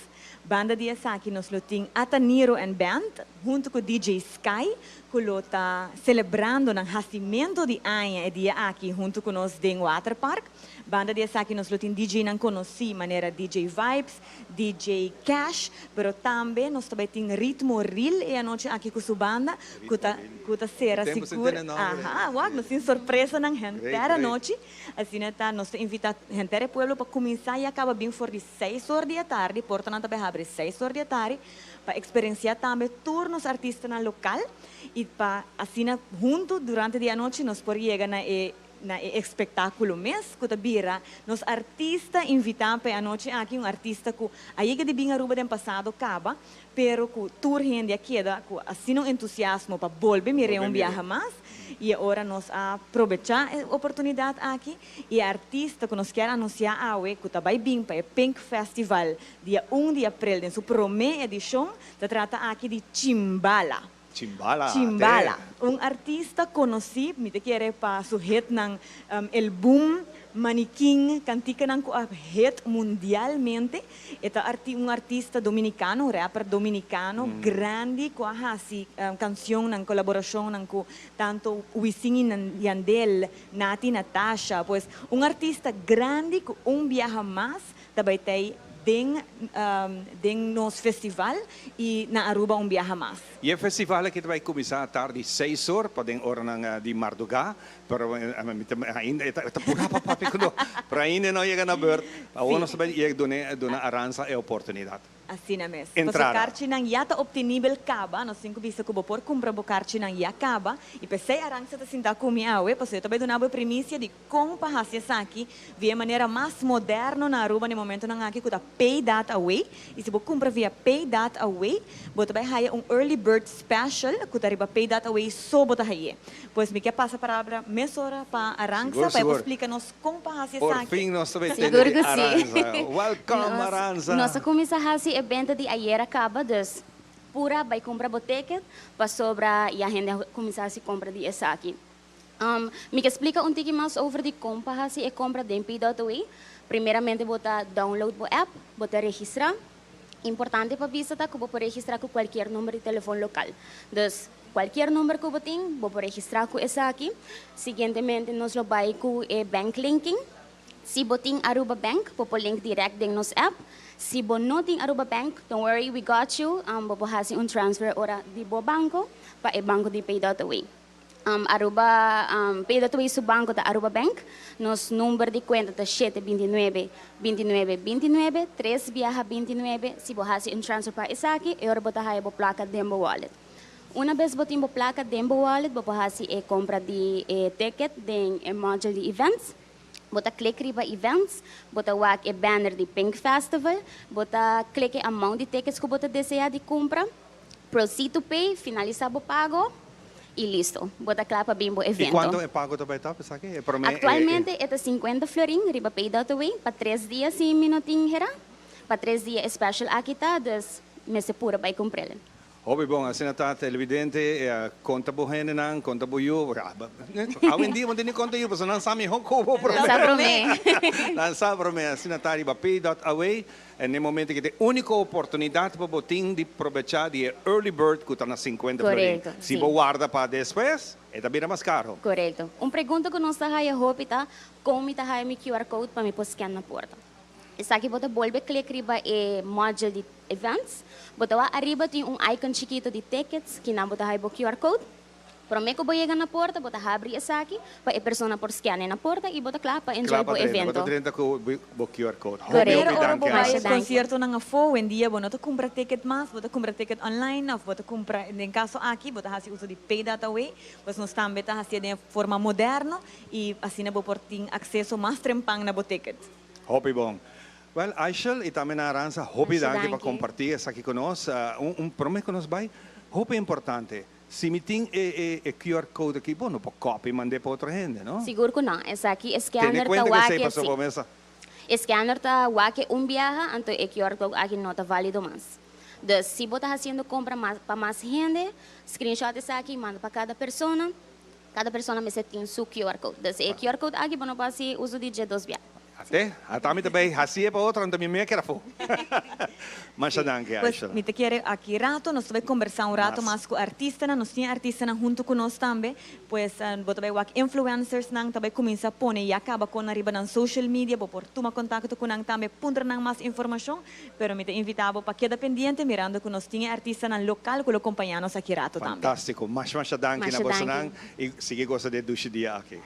Banda de aqui nós temos Ataniro and Band junto com DJ Sky, que está celebrando o nascimento de Anha e dia aqui junto com nós em Water Park. Banda de aqui nós temos DJ não conheci, maneira DJ Vibes, DJ Cash, pero também nós também temos Ritmo Real e a noite aqui com sua banda, que está será segura. Nós temos surpresa na gente a noite. Assim nós invitamos a gente do pueblo para começar e acaba bem for de 6 horas da tarde, portanto também abre 6 horas da tarde para experienciar também turnos artistas na local e para assim junto durante a noite nós podemos chegar na espetáculo mês que bira nos artista invitamos para a noite aqui artista que aí que de bem Aruba do passado acaba pero que tour gente aqui com assim entusiasmo para volver mirar viaje mais e agora nós aproveitar a oportunidade aqui e artista que nós quer anunciar que vai vir para o Pink Festival dia 1 de abril em sua primeira edição se trata aqui de Chimbala. Chimbala. Chimbala. Un artista conocido, me te quiere para su hit ng el boom Maniquín, cantica ng hit mundialmente. Ito un artista dominicano, rapper dominicano, grande, ko hasi canción ng kolaborasyon ng ko tanto Wisin y Yandel, Nati Natasha, pues un artista grande ko viaja más, tabay tay ding nos festival e na Aruba viaja mais. E o festival que vai começar à tarde 6 horas, podem hora de Marduga, pero ainda está pura papi kuno. Para ainda não chega na beurt, aonde se vai dona arança e oportunidade. Assim na mes. Entrada. Karchi ng yata obtenible kaba, no cinco bisa ko por compra bo karchi ng yakaba, e pensei arança ta sinta kumiawe, paso também donava primícia de como pahasya saki, via maneira mais moderna na Aruba no momento nang aqui kuta pay that away, e se bo compra via pay that away, bo também haya early bird special, kuta riba pay that away so bo haye. Pois me quer passa palavra mesora pa arança, para explicar-nos como pahasya saki. Por fim nós também Seguro que temos sim. arança. Welcome arança. Nossa começa a evento de ayer acaba, dus pura vai comprar boteca, para sobra e a gente começar a se comprar de essa aqui. Me explica um pouquinho mais sobre de como se compra de Pay.away. Primeiramente, botar download o app, botar registrar. Importante para visitar que vou registrar com qualquer número de telefone local. Dus qualquer número que eu tenho, vou registrar com essa aqui. Seguintemente, nós vai com bank linking. Se botin Aruba Bank, vou link direct em nos app. Se você não tem Aruba Bank, don't worry, we got you. Vou fazer transfer ora de bo banco para o banco de Pay.away. Aruba Pay.away su banco da Aruba Bank. Nos número de conta da 729 29 29 3 viaja 29. Se você fazer transfer para essa aqui, eu vou dar a placa de wallet. Uma vez você tem a placa de wallet, vou fazer a compra de ticket de module de events. Bota click riba events, bota wak e banner de Pink Festival, bota click amount de tickets que bota deseja de compra, proceed to pay, finalizar o pago e listo. Bota clapa bimbo evento. E quanto é pago também tá? Atualmente é 50 florin riba Pay.away para 3 dias e minutinho hera, para 3 dias special aqui tá, dus mese pura vai comprar. Hobby bom, assim está televidente, conta bohene nang, conta boyu, awin di mo din conta yu, paso nang sami hoko bo prome. Nang sa prome, assim está riba Pay.away, e no momento que tem única oportunidade para botin de aproveitar de early bird que está na 50 florin. Se bo guarda para depois, é também mais caro. Correto. Pergunta que nós tá haya hopi tá, como tá haya mi QR code para me pôr scan na porta. Essa aqui bota volve click riba e module de events. Bota lá arriba tem icon chiquito de tickets que não bota aí o QR code. Para mim que eu vou chegar na porta, bota abrir essa aqui para a pessoa por scan na porta e bota lá para enjoy o evento. Bota dentro com o QR code. Correto. Ora bo mais concerto nang afo, en dia bota compra ticket mas, bota compra ticket online, of bota compra em caso aqui, bota hasi uso de Pay.away, pois nós também tá hasi de forma moderna e assim na bo porting acesso mais trempang na bo ticket. Hobby bom. Well, Aishel, e também na arança, hobby danke para compartilhar isso aqui conosco. Prometo que nós vai, hobby importante. Se me tem QR code aqui, bom, não pode copy e mandar para outra gente, não? Seguro que não. Essa aqui, scanner tá wake, scanner tá wake viaja, então o QR code aqui não tá válido mais. Dus, se você está fazendo compra para mais gente, screenshot essa aqui, manda para cada pessoa me tem seu QR code. Dus, o QR code aqui, você pode usar de G2 viaja. A tami também, assim é para outra, também me quer for. Mas danke, Aishel. Me te quer aqui rato, nós vamos conversar rato mais com artista, nós temos artista junto com nós também, pois bota bem influencers nang também começa a pôr e acaba com arriba na social media, por tomar contato com nang também, punter nang mais informação, pero me te invitava para quedar pendiente mirando que nós temos artista na local que lo acompanhamos aqui rato também. Fantástico, mas danke na bolsa nang e sigue gosta de dushi dia aqui.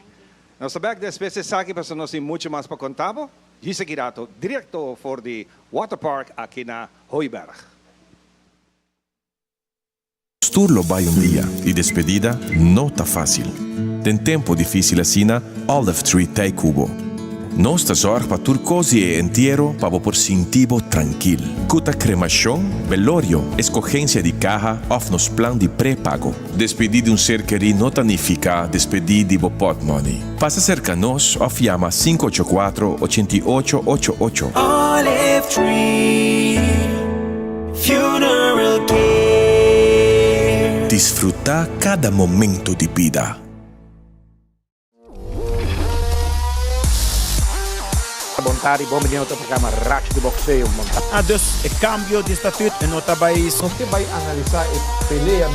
Nossa back despese aqui para nós tem muito mais para contar. E seguirá direto for the water park aqui na Hooiberg. Sturlo vai dia e despedida não tá fácil. Tem tempo difícil assim, Olive Tree tem cubo. Nostra zorg para turcosi e entero para por sintivo tranquilo. Cuta cremação, velorio, escogencia de caja of nos plan de pré-pago. Despedir de ser querido não significa despedir de pot money. Passa cerca nos of llama 584-8888. Olive Tree Funeral Care. disfrutar cada momento de vida. Montare bom menino para programa Racho de boxeo montar. Dus o cambio de estatuto em outro país. Você vai analisar a pelea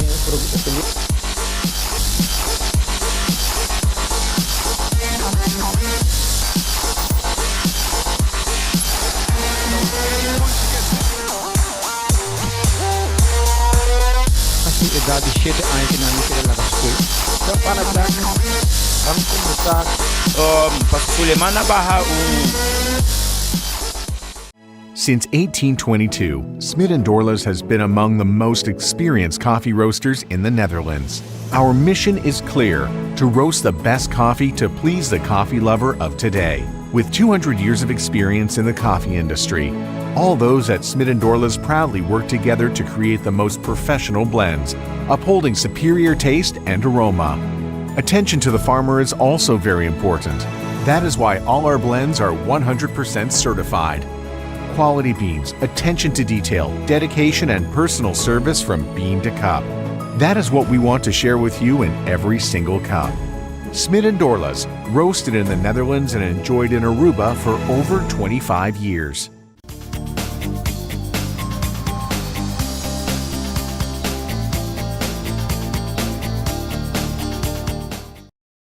idade 7 anos que não quer lá escola. Então para vamos começar para Sulemana Baha Since 1822, Smit & Dorlas has been among the most experienced coffee roasters in the Netherlands. Our mission is clear: to roast the best coffee to please the coffee lover of today. With 200 years of experience in the coffee industry, all those at Smit & Dorlas proudly work together to create the most professional blends, upholding superior taste and aroma. Attention to the farmer is also very important. That is why all our blends are 100% certified. Quality beans, attention to detail, dedication, and personal service from bean to cup. That is what we want to share with you in every single cup. Smit & Dorlas, roasted in the Netherlands and enjoyed in Aruba for over 25 years.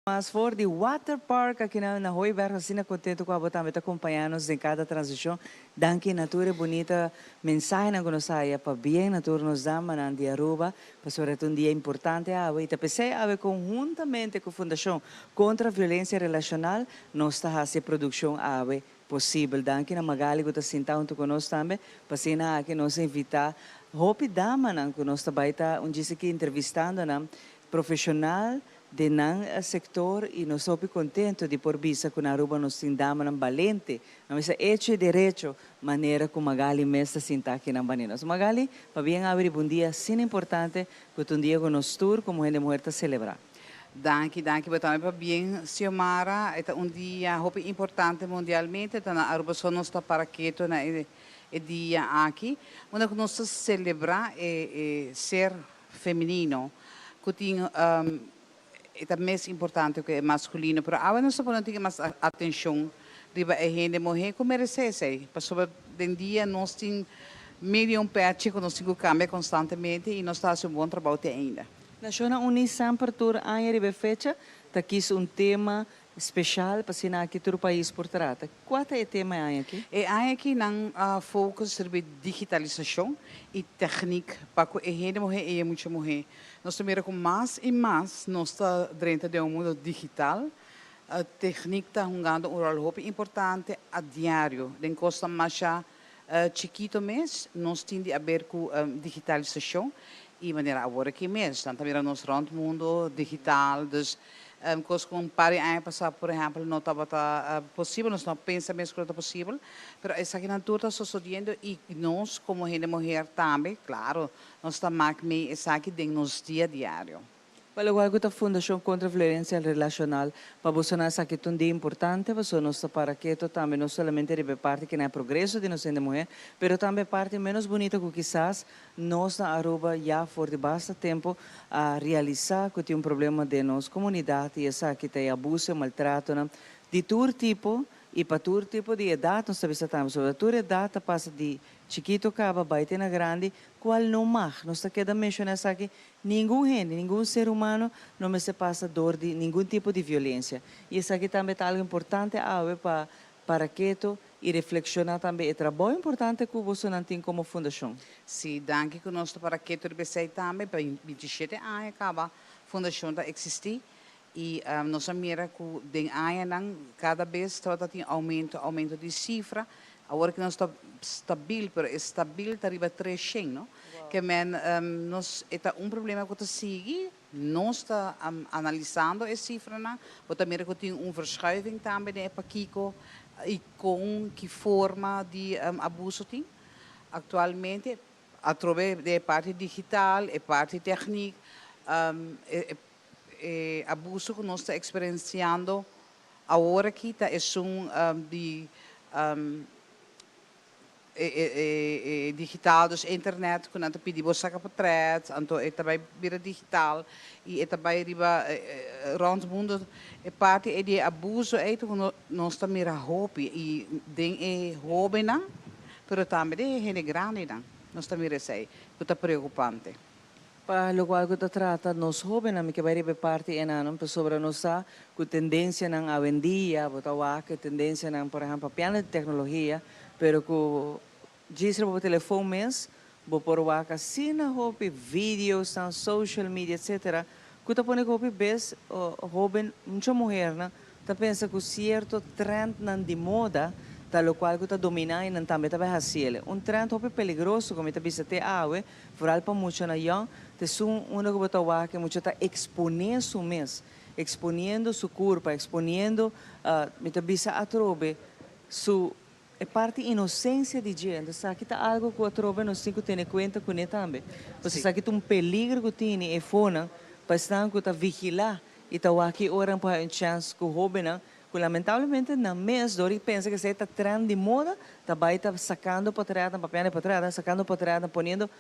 Mas for de Water Park aqui na Hooiberg, assim, contento com a botar me acompanhando-nos em cada transição. Danke natura bonita mensagem na conossaia para bem natura nos dá manan de Aruba, para sobre um dia importante a e tapece a conjuntamente com a Fundação contra a Violência Relacional nós está fazendo produção a possível. Danke na Magali que está sentado conosco também, para sina aqui nos invitar. Hope dama nan que nós está baita dia aqui entrevistando na profissional de nan sector e nós somos contentes de por vista que na Aruba nos tindamos um valente, nós hecho e direito maneira como Magali mestra sinta aqui na Baninas. Magali, para bem abrir um dia sim importante que um dia com nós tour como gente muerta celebrar. Danke, betul. Para bem, Xiomara, é dia importante mundialmente, na Aruba só nós está para quieto na dia aqui, onde nós celebrar ser feminino, que tem é mais importante que é masculino, mas agora nós estamos tendo mais atenção riba a gente mulher como merece sei, para sobre den dia nós tem meio pé que nós temos que cambiar constantemente e nós estamos fazendo bom trabalho ainda. Na Shona Unisan para tur año riba fecha, tá aqui tema especial para sinar aqui todo o país por trata. Qual é o tema aqui? É aqui não focus sobre digitalização e técnica para que a gente mulher e muita mulher. Nós também com mais e mais nós está dentro de mundo digital. A técnica está jogando rol importante a diário. Den costa mais chiquito mês nós temos a ver com digitalização e maneira agora que mês. Também nós rond mundo digital, dus coisas com um par de anos passar, por exemplo, não estava possível, nós não pensamos que não é possível, mas essa aqui na tour está sucedendo e nós, como gente mulher também, claro, nós estamos mais essa aqui dentro nos dia a diário. Para igual que a Fundação contra a Violência Relacional, para você nessa aqui um dia importante, você não está para que também não somente de parte que não é progresso de nós de mulher, mas também parte menos bonita que quizás nós na Aruba já for de bastante tempo a realizar que tem problema de nossa comunidade e essa aqui tem abuso, maltrato, de todo tipo e para todo tipo de idade nós estamos sobre toda idade passa de chiquito acaba baita na grande qual não mais nós está queda mencionar aqui nenhum ser humano não se passa dor de nenhum tipo de violência e isso aqui também é algo importante para que e reflexionar também é trabalho importante que você não tem como fundação. Sim, danke que nós para que tu também para 27 anos acaba a fundação da existir. E nós mira que den ano cada vez trata de aumento de cifra. Agora que nós está estável, mas estável está arriba 300, não? Que nós é problema que está seguindo, nós está analisando essa cifra, não? Mas também que tem verschuiving também de Kiko e com que forma de abuso tem. Atualmente, através da parte digital e parte técnica, abuso que nós estamos experienciando agora aqui é digital, dus internet, kun je pidi bossa portret, anto etabai bira digital, e etabai riba rond mundo e parte e de abuso eito nós também era hobby e den hobby não, pero também é grande não, nós também recei, que tá preocupante. Para lo qual kita trata nos jóvenes mi que vai ribe parte enanon pa sobre nossa ku tendência nang avendia botawa que tendência nang por exemplo piano de tecnologia pero ku gisra po telefone mes bo por waka sina hopi videos na social media etc. Ku ta pone hopi bes jovem muita mulher na ta pensa ku certo trend nan de moda tal qual que está dominando e também está bem trend hopi peligroso como está vista até awe vooral para muito na young te sum uno que botawa que muito está exponendo su mes exponendo su corpo exponendo me está vista atrobe su é parte inocência de gente sabe que está algo que atrobe não se tem conta com ele também você sabe que um peligro que tem é fona para estar que está vigilar e tá aqui oran para uma chance que o jovem lamentavelmente na mês dori pensa que você está trend de moda tá baita sacando potrada papel potrada sacando potrada ponendo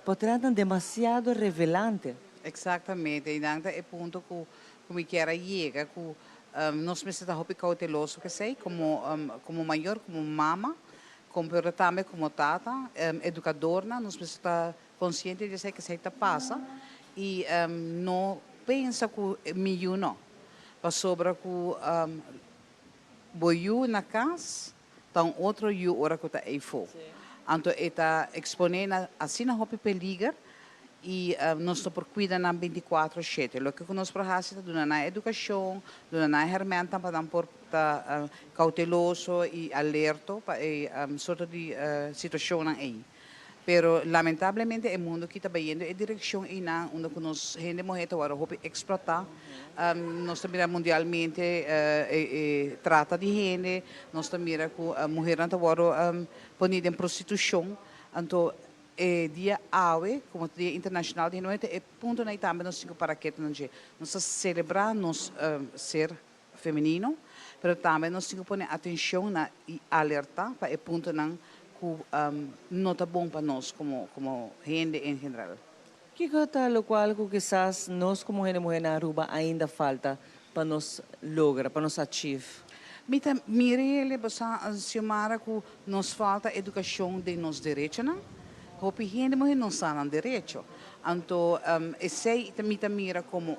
potrada demasiado revelante exatamente e dan é ponto que como que era chega que nós precisamos hopi cauteloso que sei como maior como mama como também como tata educadora nós precisamos estar consciente de sei que sei tá passa e não pensa que milho não para sobre que boiu na casa então outro yu ora que tá aí fo então está exponendo assim na hopi peligro e nós estamos por cuidar na 24/7 o que nós prahasi está na educação na herramienta para dar por cauteloso e alerta para sorte de situação aí pero lamentavelmente o mundo que está indo em direção e na onde nós gente morrer agora hope explotar nós também mundialmente trata de gente nós também com mulher agora ponida em prostituição então dia AWE como dia internacional de noite é ponto na também nós cinco para que nós celebrar nos ser feminino pero também nós cinco põe atenção na e alerta para ponto não não está bom para nós como gente em geral. Que coisa lo qual que quizás nós como gente mulher na Aruba ainda falta para nós lograr, para nós achieve? Mirele basa ansiomara que nos falta educação de nos direitos, não? Hopi gente mulher não sabe direito. Então, esse mira como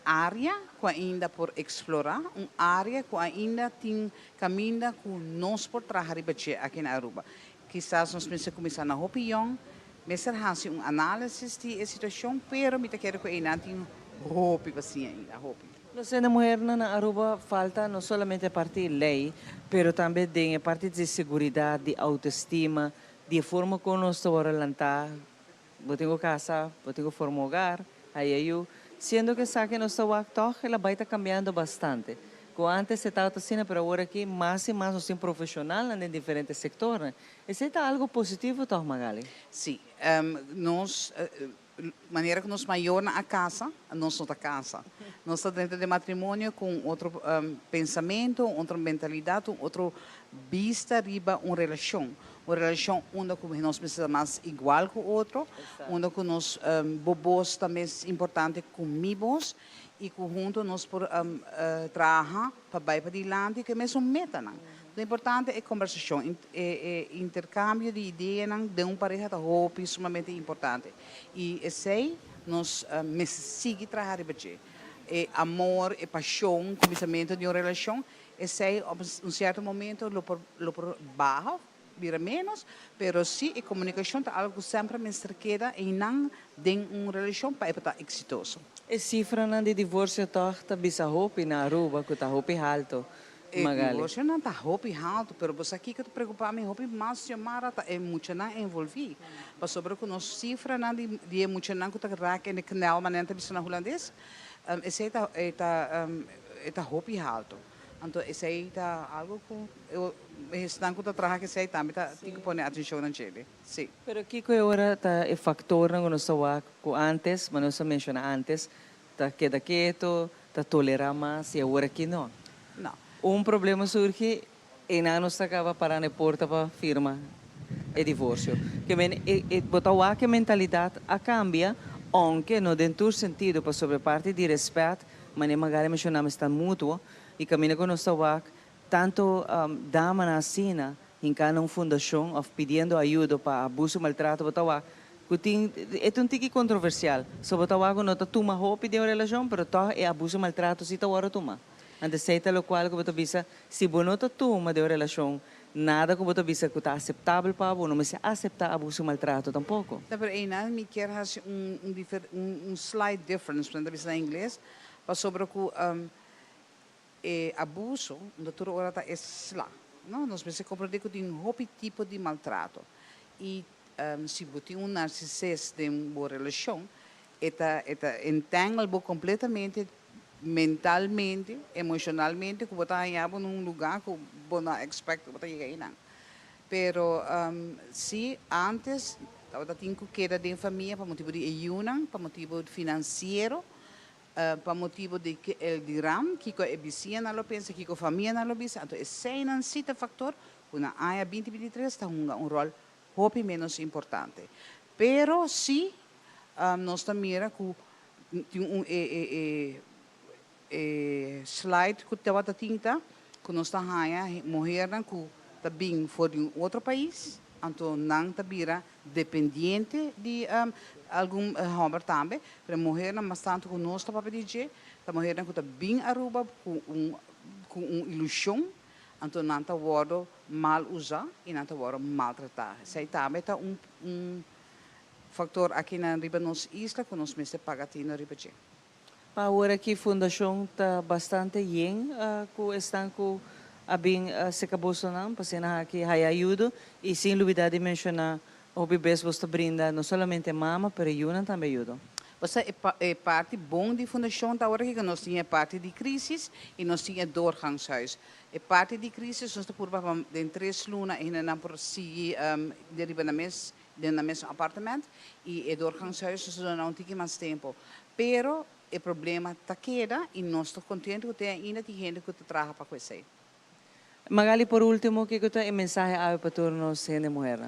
área que ainda por explorar, área que ainda tem caminho que nós por trabalhar aqui na Aruba. Quizás nós precisamos começar na opinião, mas fazer análise da situação, pero me quero que ainda tem hope assim ainda hope. Nós na mulher na Aruba falta não somente a parte de lei, pero também de parte de segurança, de autoestima, de forma como nós estamos lançar, eu tenho casa, eu tenho forma hogar, aí eu sendo que sabe que nosso actor ela vai estar cambiando bastante. Com antes se estava assim, mas agora aqui mais e mais nós temos profissional em diferentes setores. Isso é algo positivo, tá, Magali? Sim, nós maneira que nós maior na casa, nós não casa. Nós estamos dentro de matrimônio com outro pensamento, outra mentalidade, outra vista riba uma relação onde nós precisamos mais igual que o outro, onde nós bobos também é importante comigo e que juntos nós por trabalhar para vai para adiante que mesmo meta não. O importante é conversação, intercâmbio de ideias de uma pareja da roupa é sumamente importante e esse nós seguimos trabalhar é amor, é paixão, começamento de uma relação esse um certo momento lo por baixo vira menos, pero sim a comunicação é algo sempre me queda e não tem uma relação para estar exitoso. E cifra de divórcio está bisa hopi na Aruba, que está hopi alto, Magali. Divórcio não está hopi alto, pero você aqui que te preocupa me hopi mais se mara é muito não envolvido. Para sobre que nós cifra não de muito não que está raque no canal, mas não bisa na holandês, esse está hopi alto. Então esse está algo que estão com o trabalho que sei também tem que pôr atenção na Chile. Sim. Pero aqui que agora tá o fator não nós que antes, mas nós menciona antes, tá queda quieto, tá tolerar mais e agora aqui não. Não. Problema surge e não nos acaba para na porta para firma é divórcio. Que men botar que a mentalidade a cambia, aunque no dentro sentido para sobre parte de respeito, mas nem magari mencionamos está mútuo e caminha com nossa wak tanto dama na sina em cada fundação of pedindo ajuda para abuso maltrato botar é um tique controversial. So botar não está toma roupa de uma relação, pero tó é abuso maltrato se tá hora toma. Ante seita lo qual que botar bisa se bono tá toma de uma relação nada que botar bisa que está aceitável para não mas aceitar abuso maltrato tampouco. Pero me quer fazer slight difference quando bisa em inglês, para sobre que abuso, doutor ora tá esla, não? Nós pensamos compreender que tem roupa tipo de maltrato e se você tem narcisista de uma relação, entangle completamente mentalmente, emocionalmente, que você está num lugar que você não expecta que você chegue aí. Pero se antes você tem que quedar de família para motivo de ajuda, para motivo financeiro, para motivo de que el dirán, que a vizinha não pensa, que a família não pensa, então esse é um factor que na AIA 2023 está rol hopi menos importante. Pero si nós mira que slide que estava tinta que nós está mulher que está bem fora de outro país, então não está dependente de algum homem também, para mulher não bastante que nós está para pedir, a mulher que está bem aruba com ilusão. Então, não está mal usar e não está maltratar. Isso também é fator aqui na riba nossa isla que nós mesmos pagamos na riba. Agora que a fundação está bastante bem, que estão com a bem se acabou sonando, para aqui há ajuda e sem dúvida de mencionar o bebê você brinda não somente mama, mas ajuda também ajuda. Você é parte bom de fundação da hora que nós tínhamos parte de crise e nós tínhamos doorgangshuis. É parte de crise, nós estamos por em 3 lunas e não por seguir deriva na mesmo apartamento e é doorgangshuis, nós não temos mais tempo. Pero o problema está queda e nós estamos contentes que tem ainda gente que trabalha para isso. Magali, por último, que é a mensagem para todos nós, mulher?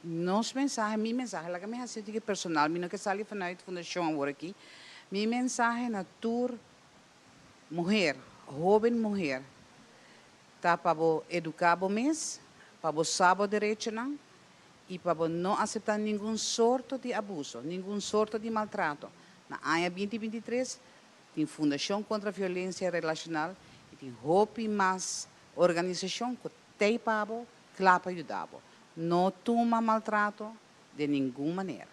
Nosso mensagem, minha mensagem, lá que me hace que personal, minha que sai vanuit fundação agora aqui, minha mensagem na tour mulher, jovem mulher, tá para educar mês, para saber direito não e para não aceitar nenhum sorto de abuso, nenhum sorto de maltrato. Na AIA 2023 tem Fundação contra a Violência Relacional e tem roupa mais organização que tem para ajudar. Não toma maltrato de nenhuma maneira.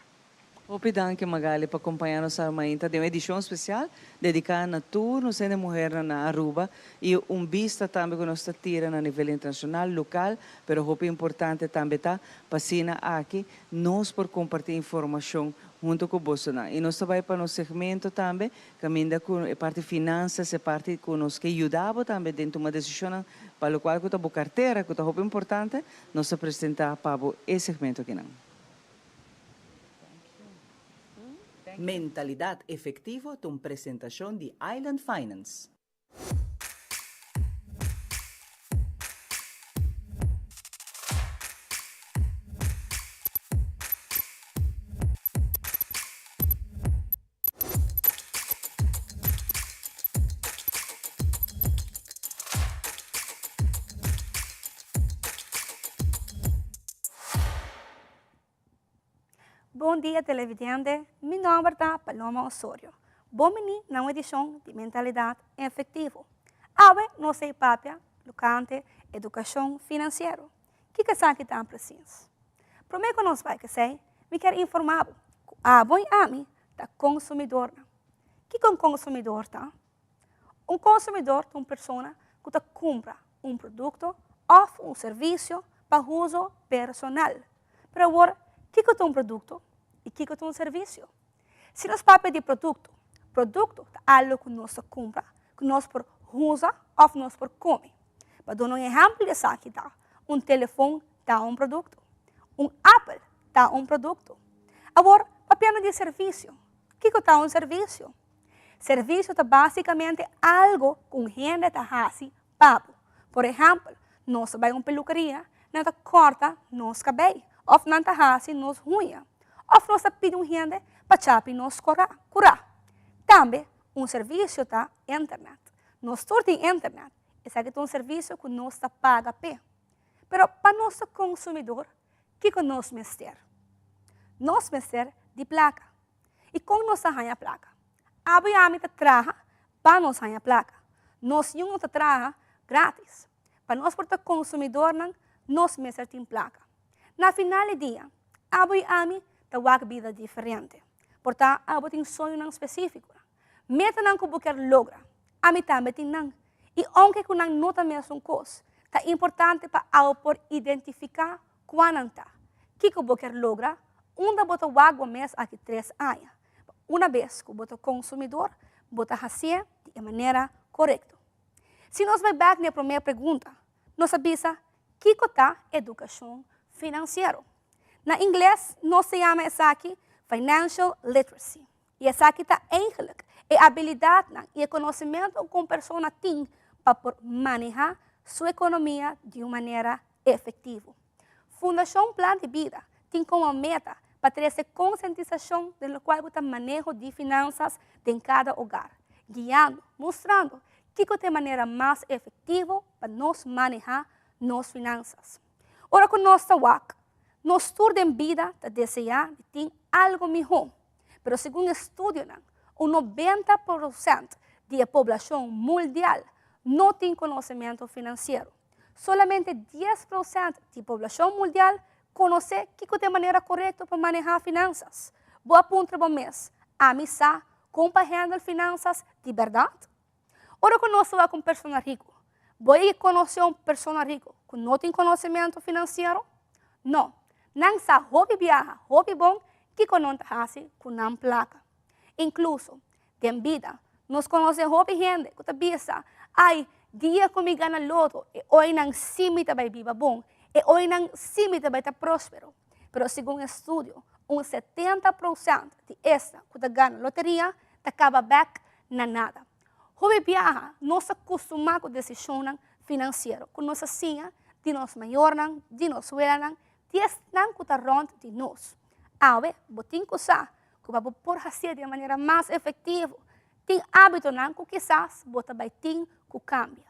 Obrigado, Magali, para acompanhar nossa manhã de uma edição especial dedicada a turno de mulher na Aruba e vista também que nós tira a nível internacional, local, mas o importante também está para aqui nós por compartilhar informação junto com o Bolsonaro. E nós vai para o segmento também, caminha com a parte de finanças, a parte que nos que ajudava também dentro de uma decisão para o qual que está a carteira, que é importante, nós apresentar para esse segmento aqui. Mentalidad Efectivo de uma apresentação de Island Finance. Bom dia, televidente. Meu nome é Paloma Osorio. Bom-vindo na edição de Mentalidade Efetivo. Hoje, nós temos papel, locante, educação financeira. O que é isso que está presente? Primeiro que nós vamos dizer, me quero informar que a bom ami da consumidor. O que é um consumidor? Um consumidor é uma pessoa que compra um produto ou um serviço para uso personal. Para agora, o que é um produto e o que é um serviço? Se nós falamos de produto é algo que nós compra, que nós usa ou nós come. Para dar um exemplo disso aqui, um telefone é um produto, um Apple é um produto. Agora, para de serviço, o que é um serviço? Serviço é basicamente algo que a gente está fazendo pago. Por exemplo, nós vamos a uma peluqueria, nada corta nos cabelo, of nanta hasi nos unha, of nos pide gente para chapi nos curar. Também serviço tá internet. Nós temos internet, esse é um serviço que nós paga pé. Pero para nosso consumidor, que nós mestre? Nós mestre de placa. E com nossa ranha placa, abo yami ta traha para nós ranha placa. Nós yung ta traha grátis. Para nós porta consumidor nós mestre tem placa. Na final do dia, abo yami ta wag vida diferente. Porta abo tem sonho nang específico. Meta nang kubuker logra, ami também tem nang. E onde que nang nota mesmo cos, tá importante para ao por identificar quando tá. Que kubuker logra, onde bota água mês aqui 3 anos. Uma vez que bota consumidor, bota fazer de maneira correta. Se nós vai back na primeira pergunta, nós sabemos que tá educação financeira. Na inglês, nós se chama essa aqui financial literacy. E essa aqui tá eigenlijk é a habilidade e o conhecimento que uma pessoa tem para manejar sua economia de uma maneira efetiva. Fundação Plan de Vida tem como meta para ter essa conscientização do qual o manejo de finanças em cada hogar, guiando, mostrando que é a maneira mais efetiva para nós manejar nossas finanças. Ora, com nossa WAC, nós todos em vida desejamos ter algo melhor, mas segundo estudos, o 90% da população mundial não tem conhecimento financeiro. Solamente 10% da população mundial conhece que é a maneira correta para manejar finanças. Boa ponto para mês. A missa compreende finanças de verdade. Ora, conosco com pessoa rico. Boa conhecer uma pessoa rico que não tem conhecimento financeiro? Não. Não sa hobby viaja, hobby bom, que não hace com não placa. Incluso, em vida, nós conhecemos hobby gente que pensa, ai, dia que me gana loto, e hoje não cima vai viva bom, e hoje não cima vai estar próspero. Pero segundo estudo, 70% de essa que gana loteria, acaba back na nada. Hobby viaja, nós acostumamos com decisão financeira, com nossa senha, de nós maior, de nós velha, de não que está rond de nós. Awe, botin ko sa, que vai por fazer de maneira mais efetiva, tem hábito não que quizás bota vai ter que cambia.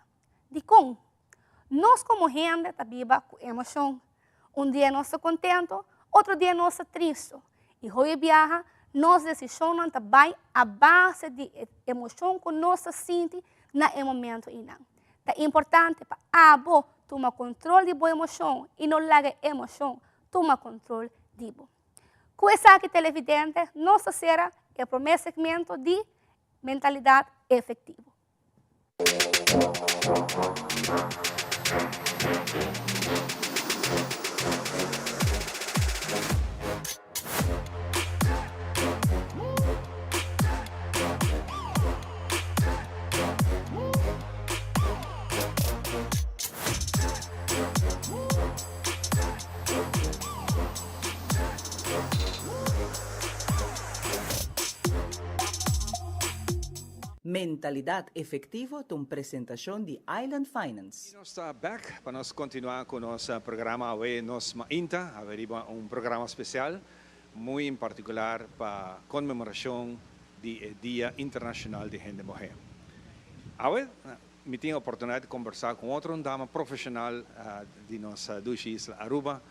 De com, nós como gente tá viva com emoção. Dia nós estamos contentos, outro dia nós estamos tristes. E hoje viaja, nós decisões também a base de emoção que nós sentimos no momento e não. É importante para abo tomar controle de boa emoção e não larga emoção, tomar controle de boa. Com essa aqui televidente, nossa será o primeiro segmento de mentalidade efetiva. Mentalidade efetiva de uma apresentação de Island Finance. Nós estamos back para nós continuar com o nosso programa hoje nós mainta, haverá programa especial muito em particular para comemoração do Dia Internacional de Gente Mulher. Hoje me tenho a oportunidade de conversar com outra dama profissional de nossa isla Aruba,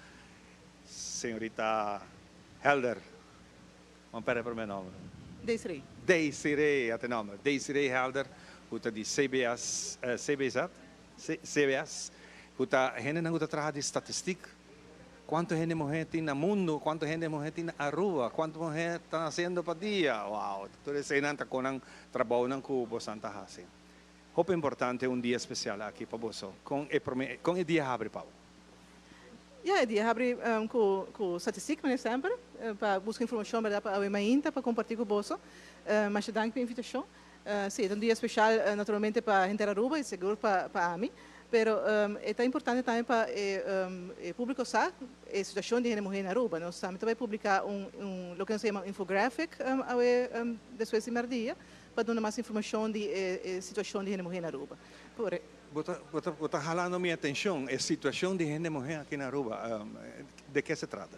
senhorita Helder. Vamos para o meu nome. Desiree, até nome. Desiree Helder, que está de CBS, que está gente não está trabalhando de estatística. Quanto gente mulher tem no mundo, quanto gente mulher tem na Aruba, quanto mulher está nascendo para dia. Wow, tudo isso não está com um trabalho não cubo Santa Hasi. Hope importante dia especial aqui para você, com o dia abre Paulo. Ja, die abre com estatística, né, sempre, para buscar informação para a mainta, para compartilhar com você. Mas dank pela invitação. Sim, é dia especial, naturalmente, para a gente da Aruba e seguro para a mim. Pero é importante também para o público saber a situação de gente mulher na Aruba. Nós também vai publicar o que se chama infographic depois do dia, para dar mais informação de situação de gente mulher na Aruba. Bota jalando mi atención, es situación de gente mujer aqui na Aruba. ¿De qué se trata?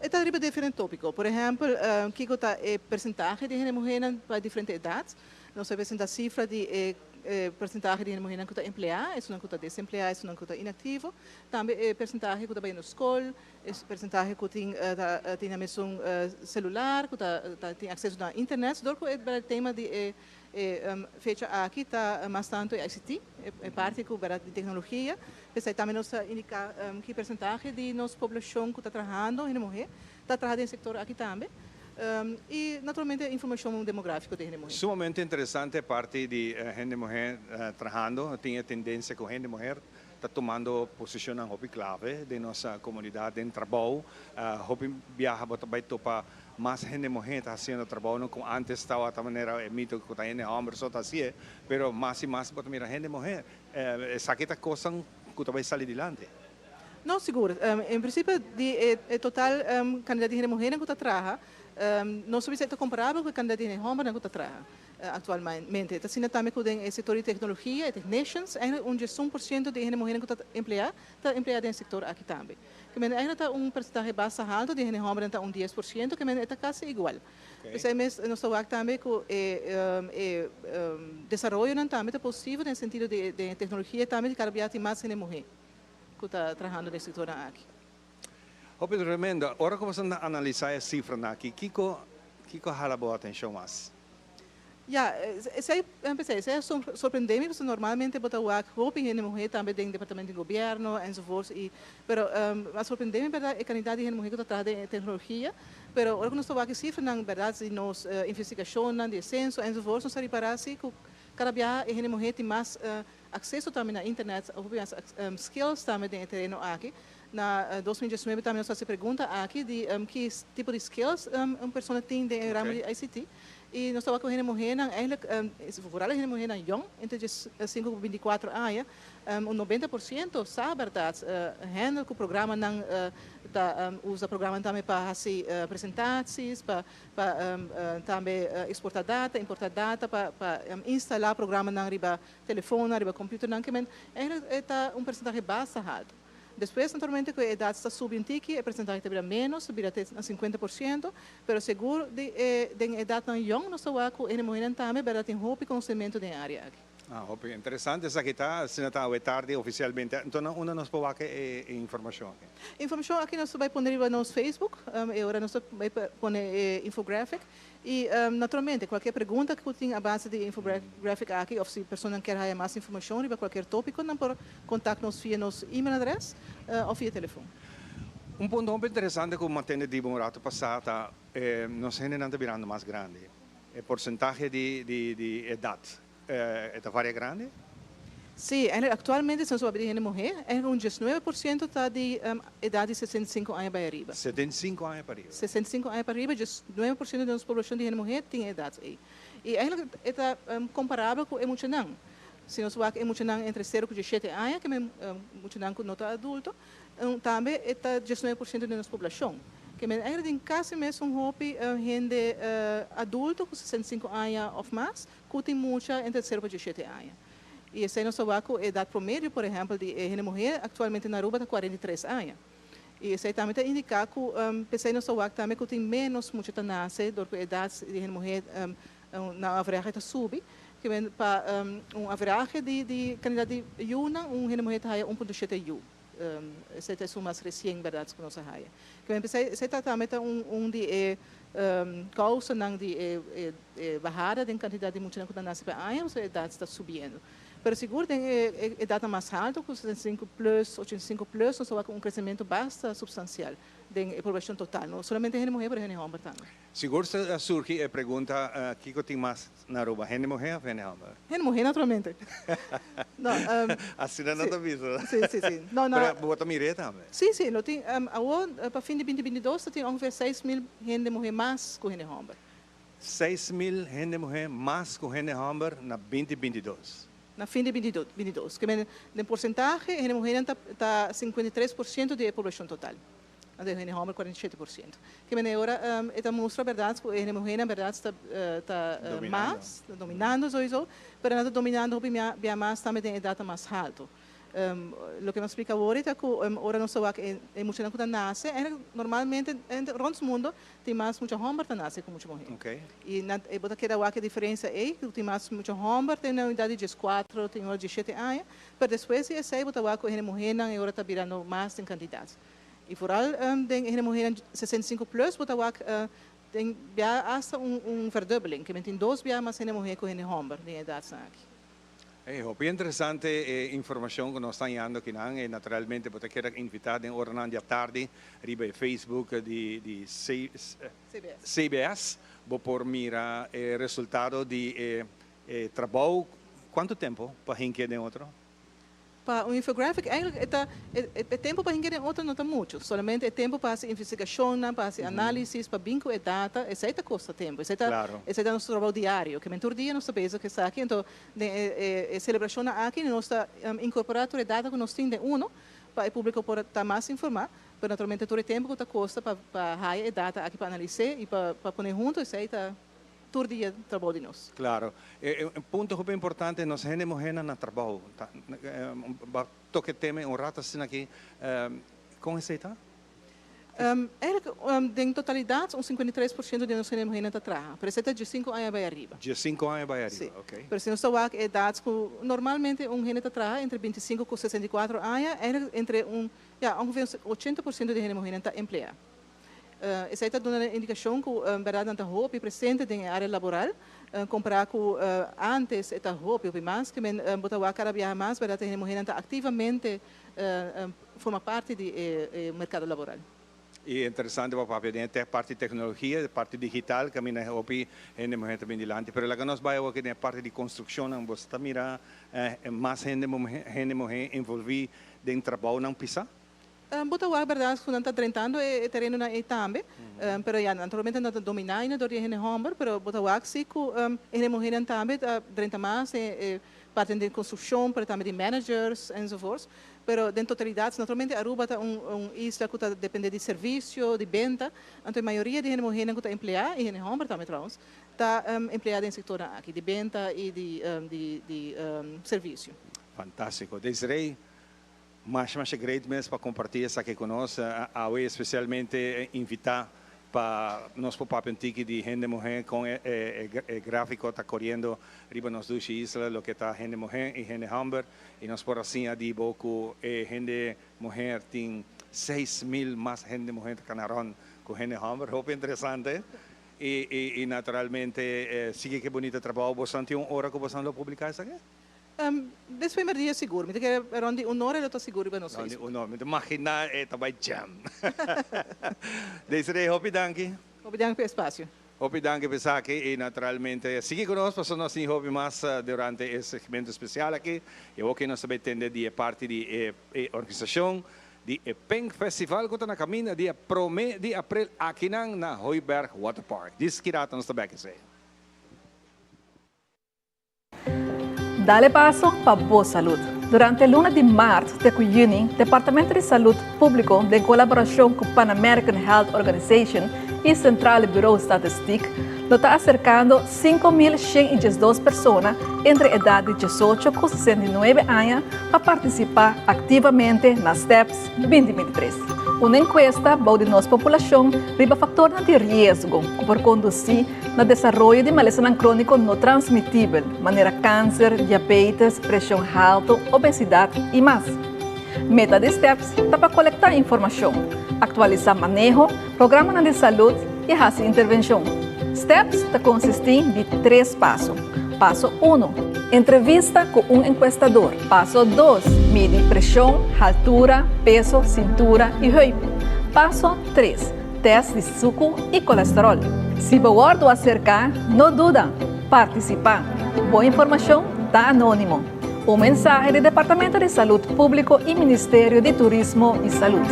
Está arriba de diferentes tópicos. Por exemplo, que está o percentagem de gente mulher para diferentes idades. Nós sabemos a cifra de percentagem de gente mulher que está empregada, isso não está desempregada, isso não está inativo. Também percentagem que está bem na escola, percentagem que tem a mesma celular, que tem acesso à internet. Então, é o tema de fecha aqui está mais tanto ICT, é parte de tecnologia. Mas também nós indica que percentagem de nossa população que está trabalhando em mulher, está trabalhando em sector aqui também. E naturalmente informação demográfica de gente mulher. Sumamente interessante a parte de gente mulher trabalhando, tem a tendência que a gente mulher está tomando posição na hobby clave de nossa comunidade em trabalho. Hobby viaja para topar mais gente mulher está fazendo trabalho como antes estava de maneira mito que está em homem só assim, pero mais e mais para mira gente mulher essa que está coisa que vai sair adiante. Não, seguro. Em princípio, de total quantidade de gente mulher que está trabalhando, não sabemos se é comparável com a quantidade de gente homem que está trabalhando atualmente. Está sendo também que o setor de tecnologia, technicians, onde 1% de gente mulher que está empregada no setor aqui também. Que ainda está percentagem bastante alto de gente homem está 10%, que está quase igual. Mas nós estamos também que o desenvolvimento também é possível no sentido de tecnologia também de cada vez mais gente mulher que está trabalhando no setor aqui. Hope tremendo. Agora que você analisar a cifra aqui, Kiko jala boa atenção mais. Isso é surpreendente, porque normalmente bota o roupa e mulher também tem departamento de governo, enzovoorts. Mas surpreendente, verdade, a quantidade de mulher que está trabalhando em tecnologia. Mas agora que nós estamos aqui cifra, na verdade, nos investigação, de censo, enzovoorts, nós reparamos que cada vez a mulher tem mais acesso também na internet, skills também tem terreno aqui. Na 2019 também nós se pergunta aqui de que tipo de skills uma pessoa tem no ramo de ICT. E nós estamos com a mulher, se for a mulher young, entre 5 e 24 anos, 90% sabe a verdade, handle o programa, usa o programa também para fazer apresentações, para também exportar data, importar data, para instalar o programa na telefone, na computador, é percentagem bastante alto. Depois, naturalmente, que a idade está subindo, a percentagem está menos, subir até 50%, mas seguro de idade tão jovem, nós estamos com a mulher também, tem roupa e conhecimento da área aqui. Roupa interessante, essa aqui está, se não está tarde oficialmente, então onde nós podemos ter informação aqui? Informação aqui nós vamos pôr no nosso Facebook, agora nós vamos pôr infographic, e naturalmente, qualquer pergunta que tem a base de infographic aqui, ou se a pessoa quer ter mais informação sobre qualquer tópico, não pode contactar-nos via nosso e-mail address ou via telefone. Ponto muito interessante que o matende de morato passado, nós ainda não está virando mais grande. O porcentagem de idade está varia grande? Sim, atualmente, se nós vamos ver mulher, 19% está de idade de 65 anos para arriba. 75 anos para arriba? 65 anos para arriba, 19% da nossa população de mulher tem idade aí. E está comparável com o Emuchanang. Se nós vamos ver Emuchanang entre 0 e 17 anos, que é Emuchanang que não está adulto, também está 19% da nossa população. Que tem quase mesmo gente adulto com 65 anos ou mais, que tem muita entre 0 e 17 anos. E esse nosso banco, a idade promédio, por exemplo, de gente mulher, atualmente na Aruba está 43 anos. E isso também indica que o nosso banco também tem menos muita nasce, do que a idade de gente mulher na averagem está sube, que para averagem de quantidade de una, gente mulher está 1,7 U. Essa é a mais recente verdade que nós temos. Que esse também de causa de barrada de quantidade de mulher que nasce para anos, a idade está subindo. Pero seguro tem idade mais alta, com 65 plus, 85 plus, nós vamos com crescimento bastante substancial da população total, não somente gente mulher, mas gente homem também. Seguro surge a pergunta, o que tem mais na Aruba, gente mulher ou gente homem? Gente mulher, naturalmente. Assim não está visto. Sim. Mas você mira também? Sim, para fim de 2022, tem ongeveer 6.000 gente mulher mais que gente homem. 6.000 gente mulher mais que gente homem na 2022? Na fim de 2022, que em porcentagem, a mulher está 53% da população total. de Hene Homer 47%. Que men agora esta mostra verdade que Hene Mohena verdade está mais dominando sowieso, pero não dominando bem mais também tem data mais alto. Lo que me explica ahorita que ahora no se va que mucha gente nace normalmente rond el mundo tem mais mucha homem que nasce com muita mulher. Okay. E bota que a diferença é que tem mais mucha homem tem na idade de 4, tem uma de 7 anos, mas depois se sai bota que a mulher e agora está virando mais em candidatos. E por all tem a mulher 65 plus bota que tem já hasta verdubbeling, que tem 2 vezes mais a mulher que a homem de idade aqui. Bem interessante informação que nós estamos dando aqui, e naturalmente eu quero invitar em hora da tarde, riba Facebook de CBS, vou por mirar o resultado de trabalho. Quanto tempo para rinque de outro? Para um infographic, eigenlijk é tempo para ninguém outro não está muito. Somente é tempo para a investigação, para a análise, para bingo e data. Isso aí custa tempo. Isso é nosso trabalho diário. Que mentor dia nós sabemos que está aqui. Então, a celebração aqui nós está incorporando a data que nós temos para o público poder estar mais informado. Mas naturalmente todo o tempo que custa para a data aqui para analisar e para pôr junto. Isso aí está todo dia trabalho de nós. Claro. Um ponto muito importante, nós gente mulher no trabalho. Toque tema rato assim aqui. Com receita? Em totalidade, 53% de nós gente mulher está trabalhando. Mas é de 5 anos para arriba. De 5 anos para arriba, ok. Mas se nós estamos aqui, idades que normalmente gente está trabalhando entre 25 e 64 anos, entre ongeveer 80% de gente mulher está empregada. Isso aí está dando uma indicação que verdade não está roupa presente na área laboral, comparar com antes está roupa mais que men botar cada vez mais verdade a mulher está ativamente forma parte do mercado laboral. E interessante para a parte de tecnologia, a parte digital, que a minha roupa a mulher também dilante, mas lá que nós vamos aqui na parte de construção, você está mirando mais gente mulher envolvida em trabalho não pisa? Bota a verdade que não está tentando o terreno na também, mas naturalmente não está dominando do dia homem, mas bota a sim que a mulher também está mais parte de construção, para também de managers e so forth. Mas em totalidade, naturalmente Aruba está isla que depende de serviço, de venda, então a maioria de mulher que está empregada e homem também trouxe está empregada em setor aqui de venda e de serviço. Fantástico, Desiree. Mas great mesmo para compartilhar isso aqui conosco, especialmente invitar para nós para o antigo de gente mulher com o gráfico está correndo riba nas duas islas, o que está gente mulher e gente homem, e nós por assim a dizer que gente mulher tem 6,000 mais gente mulher que canaron com gente homem, muito interessante. E naturalmente, sigue que bonito trabalho, você tem uma hora que você não publicar isso aqui? Desse primeiro dia seguro, mas que era onde hora eu estou seguro para nós. Imagina também jam. Desiree, hope danke. Hope danke pelo espaço. Hope danke por estar aqui e naturalmente siga conosco, para nós temos hope mais durante esse segmento especial aqui. Eu vou que nós também entender de parte da organização de Pink Festival que está na caminho dia 1 de abril aqui na Hooiberg Water Park. Diz que nós estamos aqui. Dale paso para boa saúde. Durante o lunes de março de junho, o Departamento de Saúde Público, em colaboração com o Pan American Health Organization e o Central Bureau de Estatística, está acercando 5.112 pessoas entre a idade de 18 e 69 anos para participar ativamente nas STEPS 2023. Uma encuesta de nossa população riba fatores de risco por conduzir no desenvolvimento de malestar crônico não transmitível, maneira câncer, diabetes, pressão alta, obesidade e mais. Meta de STEPS está para coletar informação, atualizar manejo, programa de saúde e fazer intervenção. STEPS está consistindo de 3 passos. Passo 1, entrevista com um encuestador. Passo 2, medir pressão, altura, peso, cintura e roupa. Passo 3, teste de suco e colesterol. Se você acercar, não duda, participar. Boa informação está anônimo. Um mensagem do Departamento de Saúde Público e Ministério de Turismo e Saúde.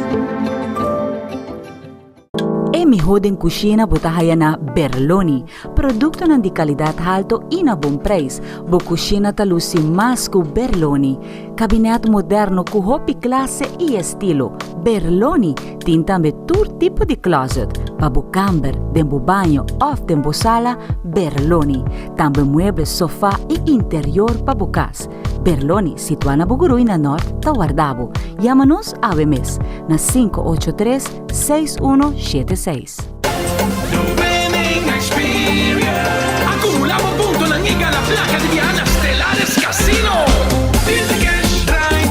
É melhor em cozinha botar na Berloni, produto de qualidade alto e na bom preço. Bo cozinha talusi mais com Berloni, Cabinet moderno com roupa classe e estilo. Berloni tem também todo tipo de closet. Para o camper, dentro do banho ou dentro da sala, Berloni. Também muebles, sofá e interior para o casa. Berloni, situado na Bugurui, na Norte, Taguardabo. Chama-nos a mes na 583-6176. Acumulamos puntos en la placa de Diana Stellares Casino. Deal the cash, try,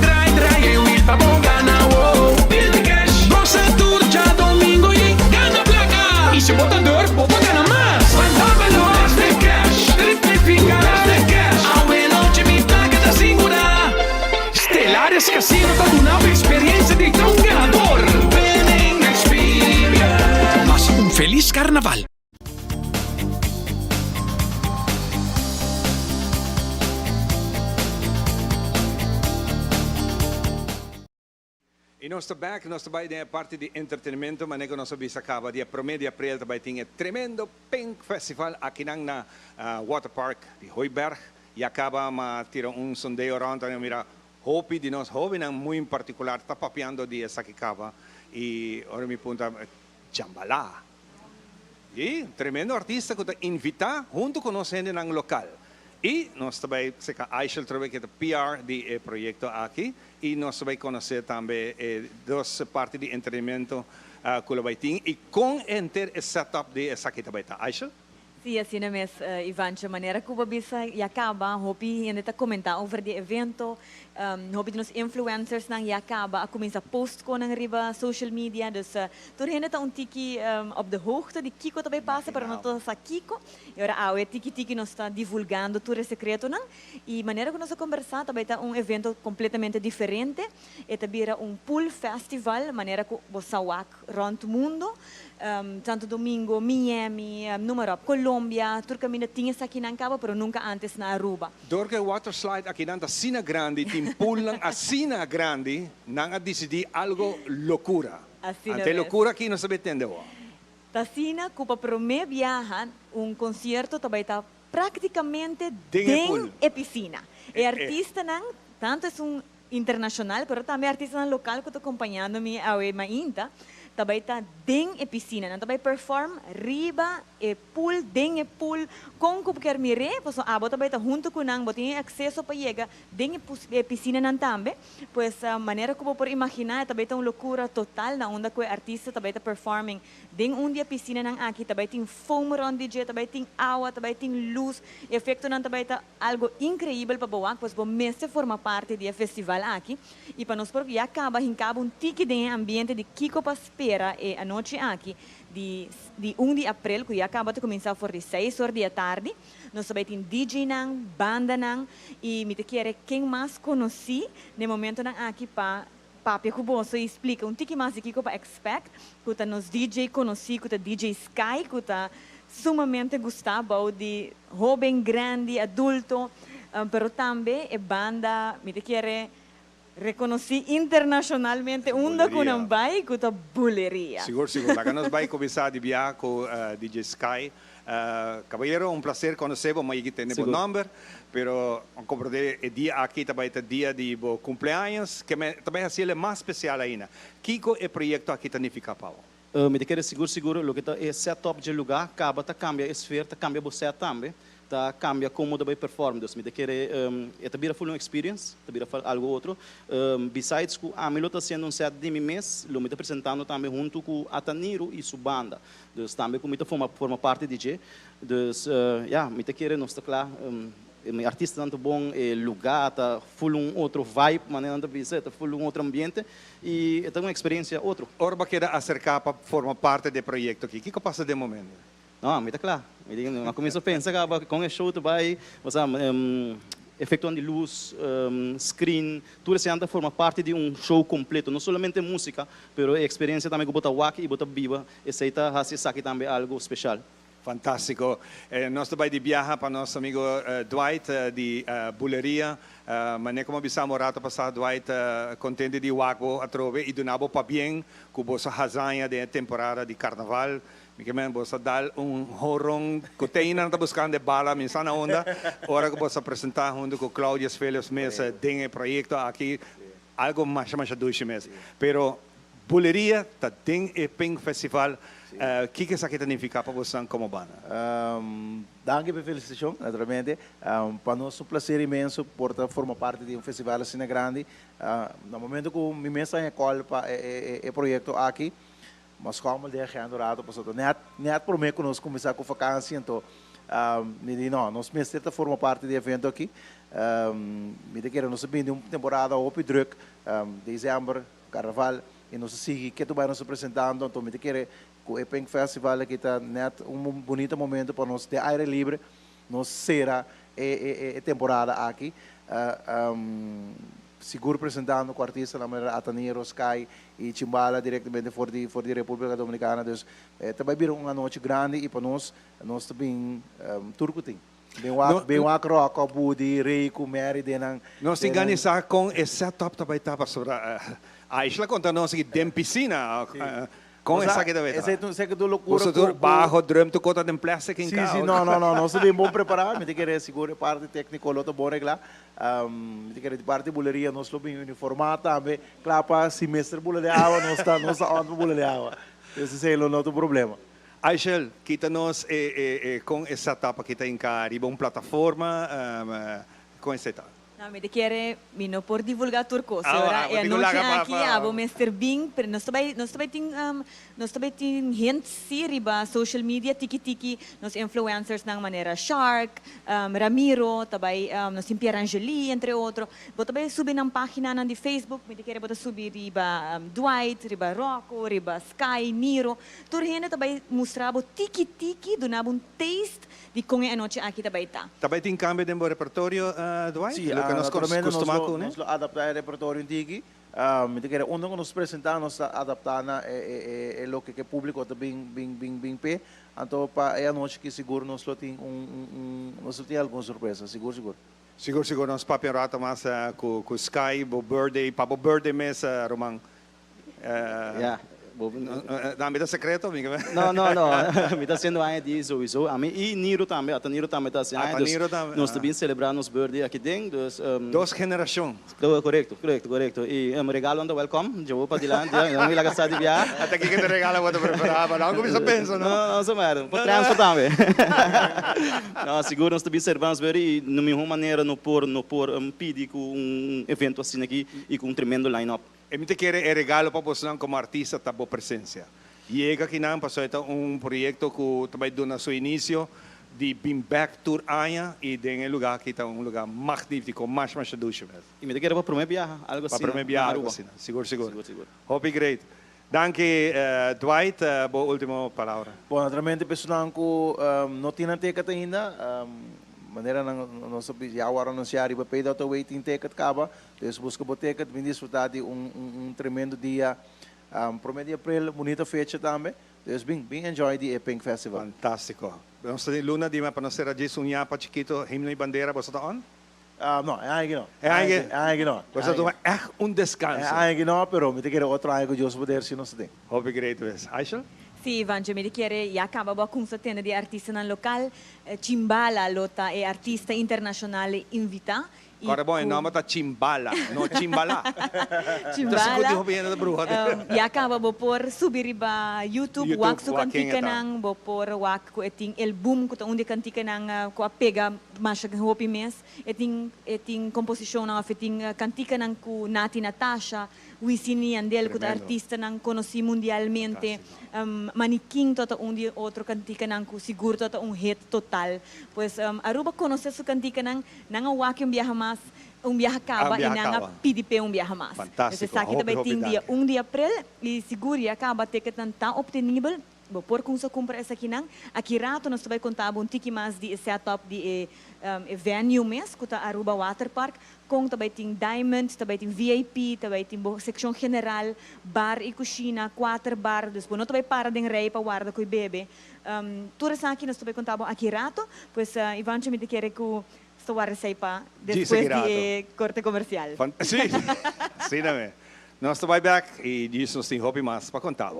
il pavo gana, wow. Deal the cash, Rosa Tour ya domingo y gana placa. Y si botan dor, gana más. Fantámelo, las de cash, triplifica las de cash. A noche mi placa da singura. Stellares Casino con una experiencia de un ganador. Winning experience. Más un feliz carnaval. E nós também é parte de entretenimento, mas nós sabemos acaba dia 1 de abril também tem tremendo Pink Festival aqui na Water Park de Hooiberg e acaba a tirar sondeio around e mira hopi de nós jovens muito particular está papiando de essa que acaba e ora me pergunta Jambalá e tremendo artista que invita junto com nós gente no local. E nós também, Aishel trabalha que é PR do projeto aqui, e nós também conhecer também duas partes de entretenimento que o tem e com enter setup de essa aqui também, Aishel? Sim, assim mesmo, Ivan, de maneira que o Babisa e acaba, hopi ainda está comentar over de evento, hopi nos influencers nang e acaba a começar post com nang riba social media, dus tur ainda está tiki op de hoogte de Kiko também passa para nós sa Kiko, e ora a tiki nos está divulgando tudo esse secreto nang e maneira que nós conversar também está evento completamente diferente, e também pool festival, maneira que você wak rond o mundo. Santo Domingo, Miami, número Colômbia, tudo caminho tinha aqui na Cabo, mas nunca antes na Aruba. Porque o water slide aqui na Sina Grande, tem pool a Sina Grande, não a decidir algo loucura. Ante loucura aqui não sabe entender. Da Sina, cupa para me viajar, concerto também está praticamente dentro da piscina. E artista não, tanto é internacional, mas também artista local que está acompanhando-me a Mainta. Também está dentro da piscina, não também perform riba e pool, dentro do pool, com o que quer mirar, pois a bota também está junto com nang, tem acesso para chegar dentro da piscina não também, pois a maneira como por imaginar também está uma loucura total na onda que o artista também está performing dentro da piscina nang aqui, também tem foam around DJ, também tem água, também tem luz, efeito não também está algo incrível para boa, pois o mês forma parte do festival aqui e para nós porque já acaba tiki dentro ambiente de Kiko Paspera e a noite aqui de 1 de abril, que acaba de começar por 6 horas da tarde. Nós também temos DJ, banda, e me quer quem mais conheci no momento aqui para Papi Cuboso e explica tiki mais aqui para expect, que tá nos DJ conheci, que tá DJ Sky, que tá sumamente gostado de jovem, grande, adulto, pero também é banda, me quer reconheci internacionalmente com um bai com a buleria. Seguro. Lá que nós vai começar a viajar com DJ Sky. Caballero, prazer conhecer-vos, mas aqui tem o número, pero como é dia aqui também é dia de cumpleaños, que também é mais especial ainda. Kiko é projeto aqui também fica pau. Me quero seguro, o que é setup de lugar, acaba tá cambia a esfera, tá cambia você também. Tá cambia como também perform, dus me quer também full experience, também algo outro. Besides que a Milo está sendo set de mês, lo me está apresentando também junto com Ataniro e sua banda, dus também como me forma parte de DJ, dus me quer nós tá claro. Artista tanto bom, lugar, tá full outro vibe, maneira de visita, tá full outro ambiente e é uma experiência outro. Orba quer acercar para formar parte do projeto aqui. O que passa de momento? Não, me está claro. Eu começo a pensar que com o show também, efeito de luz, screen, tudo isso anda forma parte de show completo, não somente música, mas a experiência também que bota waki e bota viva, essa aí tá aqui também algo especial. Fantástico. Nós também de viajar para nosso amigo Dwight de Buleria. Mas como bisamo rata passar Dwight contente de wako a trove e do nabo para bem com bossa razanha de temporada de carnaval. Porque man, você dá horrong, que tem na buscando bala, minsan na onda, ora que você apresentar junto com Cláudia Felios mesa, tem projeto aqui, algo mais doce mesmo. Pero buleria, tá tem Epeng Festival, que isso aqui significa para você como banda? Danke pela felicitação, naturalmente. Para nós é um prazer imenso por formar parte de um festival assim grande. No momento que me mensa em escola para o projeto aqui, mas como ele é gerado, portanto, nem por mim que nós começar com vacância, então, me diz não, nós mestre forma parte do evento aqui. Me diz que nós vimos de uma temporada open druk, dezembro, carnaval, e nós seguimos que tu vai nos apresentando, então me diz que o Epeng Festival aqui está bonito momento para nós de aire livre, nós será a temporada aqui. Seguro apresentando com artistas na maneira Ataniro, Sky e Chimbala diretamente fora da República Dominicana. Então, também vir uma noite grande e para nós também turco tem. Bem o Acro, Budi, Reiko, Mary, Denang. Nós organizar com esse setup também está para sobre a isla conta nós aqui tem piscina. Com essa aqui também. Essa é que do loucura. Você barro, drama, tu conta de plástico em casa. Sim, não, nós estamos bem preparados. Me diga seguro parte técnica, outro bom lá. Me diga de parte buleria, nós estamos bem uniformados também. Claro, para semestre buleria, nós estamos on buleria. Esse é o nosso problema. Aishel, kita nós com essa etapa que tem cá, riba uma plataforma com essa etapa. Não, me quer não por divulgar turco. Ora, é noite aqui, abo Mr. Bing, nós também tem gente se riba social media, tiki nos influencers na maneira Shark, Ramiro, também nos Pierre Angeli, entre outros. Vou também subir na página na de Facebook, me quer botar subir riba Dwight, riba Rocco, riba Sky, Niro. Tur gente também mostrar bo tiki donava um taste de como é a noite aqui também tá. Também tem cambio de repertório, Dwight? Sim, naturalmente nós adaptamos o repertório tiki. Me diga, onde nós apresentamos, nós adaptamos o que o público também bem pé. Então, para a noite que seguro nós temos alguma surpresa, seguro. Seguro, nós papirata mas com Sky, bo birthday, para birthday mês, Romang. Não, me dá secreto, amiga? Não, me está sendo aí de Iso, e Niro também, até Niro também está sendo. Nós também celebramos nosso aqui dentro. Duas gerações. Correto. E regalo anda welcome, eu vou para dilante, não me laga de viagem. Até que te regala vou te preparar, não como você pensa, não? Não, só mais, para transfer também. Não, seguro nós também celebramos e de nenhuma maneira não por pedir com evento assim aqui e com tremendo line-up. E me quer regalo para você como artista tá boa presença. E aqui não passou então projeto que também do nosso início de Bim Back Tour Aya e tem lugar que está lugar magnífico, mais doce. E me quer para primeiro viagem, algo assim. Para primeiro viagem, assim. Seguro. Hope great. Danke, Dwight, boa última palavra. Bom, naturalmente pessoal que não tinha ticket ainda. Maneira nós já agora anunciar e para dar o waiting ticket acaba, então busca o ticket, vem desfrutar de tremendo dia, primeiro de abril, bonita fecha também, então bem enjoy the Epeng Festival. Fantástico. Nós temos luna de para nós ser a Jesus para chiquito, himno e bandeira, você está on? Não, é aí não. Você toma descanso. É aí não, pero me quer outro aí que Deus poder se nós tem. Hope great, Aishel? Sì, Vange, mi chiede, ja acaba con satena di artisti nel local, Chimbala lota e artista internazionale invita. Agora bom, o nome está Chimbala, não Chimbala. Chimbala. Ja acaba por subir ba YouTube, wak su kantika nang bo por wak ko eting album ko onde kantika nang ko apega mas hopi mes, eting composition na eting kantika nang ko Nati Natasha, Wisini Andel ko artista nang conosci mundialmente, Maniking tota onde outro kantika nang ko siguro tota hit total. Pues aruba conocer su kantika nang wak yung viaja mas viaje acaba e não PDP viaje mais. Fantástico. Então, aqui também tem dia 1 de abril e seguro acaba ter que estar obtenível. Por com compra essa aqui não. Aqui rato nós também contava tiki mais de setup de venue mês, que está Aruba Water Park. Com também tem Diamond, também tem VIP, também tem seção general, bar e cozinha, 4 bar. Depois não também para de rei para guardar com o bebê. Tudo isso aqui nós também contava aqui rato. Pois Ivan me quer que Stowar pa depois de corte comercial. Sim, também. Nós estamos back e disso nós temos mais para contar.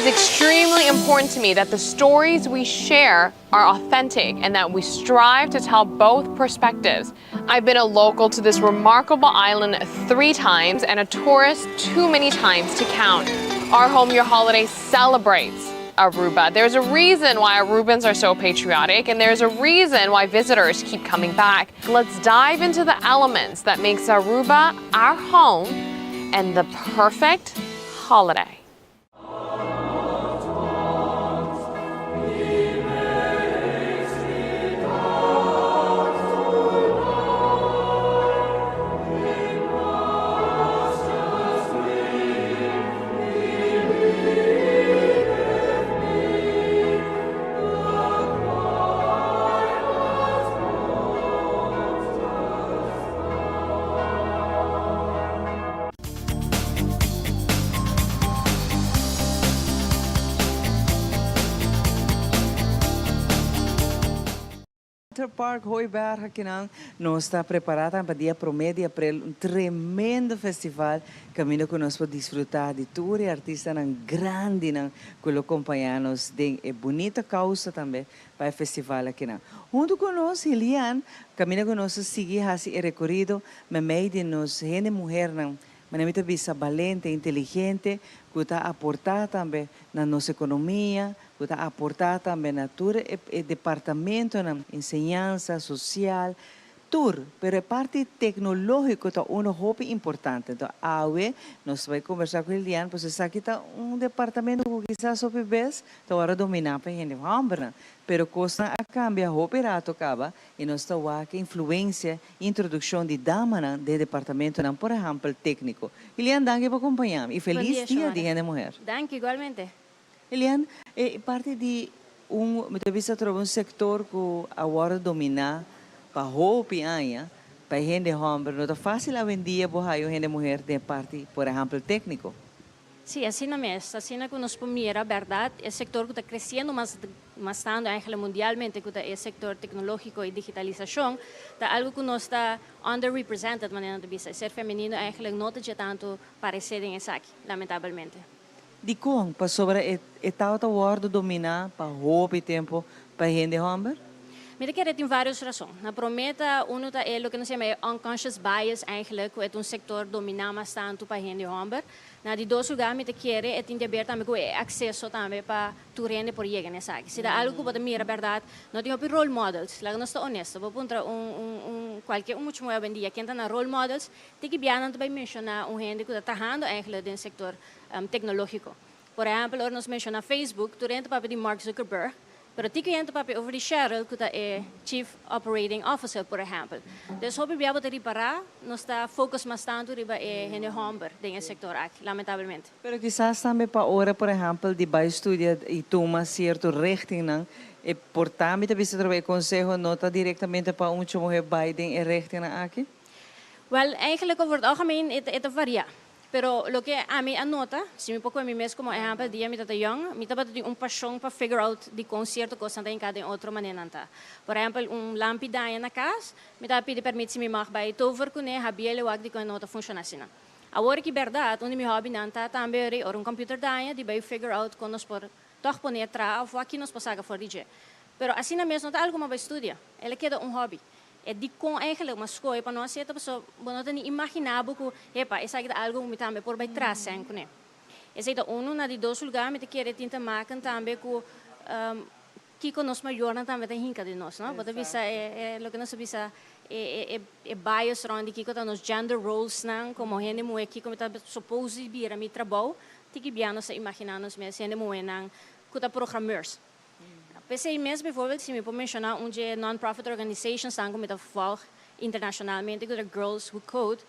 is extremely important to me that the stories we share are authentic and that we strive to tell both perspectives. I've been a local to this remarkable island 3 times and a tourist too many times to count. Our Home Your Holiday celebrates Aruba. There's a reason why Arubans are so patriotic, and there's a reason why visitors keep coming back. Let's dive into the elements that makes Aruba our home and the perfect holiday. Park Hooiberg aqui nós está preparada para dia 1 de abril tremendo festival caminho conosco desfrutar de tour e artista grande que lo acompanhamos de bonita causa também para o festival aqui junto conosco Elian caminho conosco seguir esse recorrido meio de nós gente mulher Manamita bisa valente, inteligente, que está aportar também na nossa economia, que está aportar também na todo o departamento na ensinança social, tudo, mas a parte tecnológica é um hobby importante. Então, hoje nós vamos conversar com Elian, porque aqui está departamento que quizás sobre vez, então agora dominar para a gente, mas costa a cambiar, hobby rato acaba, e nós estamos aqui influência, introdução de dama do departamento, por exemplo, técnico. Elian, danke por acompanhar e feliz dia de gente mulher. Danke, igualmente. Elian, parte de me vista trovar setor que agora dominar para hobby para gente homem, não é fácil a vendia para gente mulher de parte, por exemplo, técnico. Sim, assim não é. Assim que nós pomos, verdade, é sector que está crescendo bastante, mundialmente, que é o sector tecnológico e digitalização, é algo que nós está underrepresented, maneira de vista. Ser feminino, não está tanto parecer em aqui, lamentavelmente. De como, para sobre o tal word dominar para hobby tempo para gente homem? Mira que tem várias razões. Na prometa, é o que nós chamamos de unconscious bias, que é um sector dominado bastante para a gente homem. Na de dois lugares, me quer é ter também acesso também para tu rende por chegar nessa aqui. Se dá algo que pode mirar verdade, não tem role models. Lá nós está honesto, vou contra qualquer muito mais bem dia. Quem está na role models, tem que bem também mencionar gente que está trabalhando no sector tecnológico. Por exemplo, nós mencionamos Facebook, tu rende para de Mark Zuckerberg. Pero tiki gente papi over de Cheryl, que é Chief Operating Officer, por exemplo. Então, se we able to reparar, nós está focus mais tanto riba gente homem dentro sector aqui, lamentavelmente. Pero quizás também para hora, por exemplo, de vai estudar e tomar certo richting, e portar também se trabalhar consejo nota diretamente para mulher Biden e richting aqui? Well, eigenlijk over het algemeen het varia. Pero lo que a mí anota, si me pongo a mí mismo como ejemplo, día mi tata young, mi tata tiene pasión para figure out de concierto cosa en cada otra manera. Por ejemplo, lámpida en la casa, mi tata pide permiso si mi mag bij tover con él, había el wag de que nota funciona así. Ahora que verdad, uno de mis hobby nanta también or un computer daia, de bij figure out con nos por toch poner tra of aqui nos pasaga for DJ. Pero assim na mesmo nota algo mais estudia. Ele queda hobby. É de com eigenlijk uma escolha para nós certa pessoa, não tem imaginável que, epa, isso é algo que também por bem trás, né? Esse é na de dois lugares, mas querer tentar marcar também que conosco melhor também tem hinca de nós, não? Porque visa o que nós visa bias around que que nos gender roles, não? Como gente mulher que como está supposed vir a mi trabalho, tem que bem nós imaginar nós mesmos gente mulher não, que tá programmers. Pensei mesmo, bijvoorbeeld, se me pode mencionar, non-profit organizations estão com volg internacionalmente, que é Girls Who Code.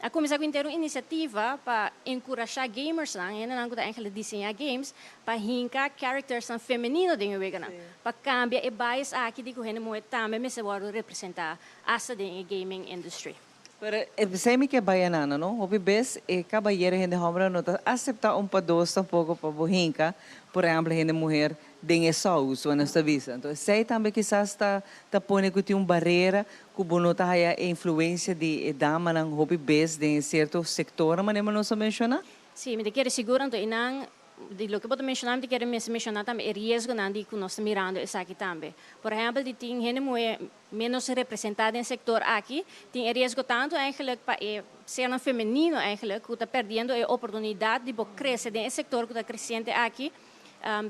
A começar com uma iniciativa para encorajar gamers, e não que eigenlijk desenhar games, para hincar characters femininos dentro do para cambiar e bias aqui de que a gente também me se pode representar essa dentro da gaming industry. Pero sei que baianana, não? Houve vez e cabalheiro gente homem não aceitar padosto um pouco para bohinca, por exemplo, gente mulher den essa uso nesta visa. Então, sei também que está pondo que tem uma barreira que não está a influência de dama não hobby base em certo setor, mas não se menciona? Sim, me quero segurar então lo que eu mencionar, quero mencionar também é risco que nós estamos mirando isso aqui também. Por exemplo, tem gente menos representada no setor aqui, tem risco tanto eigenlijk para ser feminino eigenlijk, que está perdendo a oportunidade de crescer nesse setor que está crescente aqui,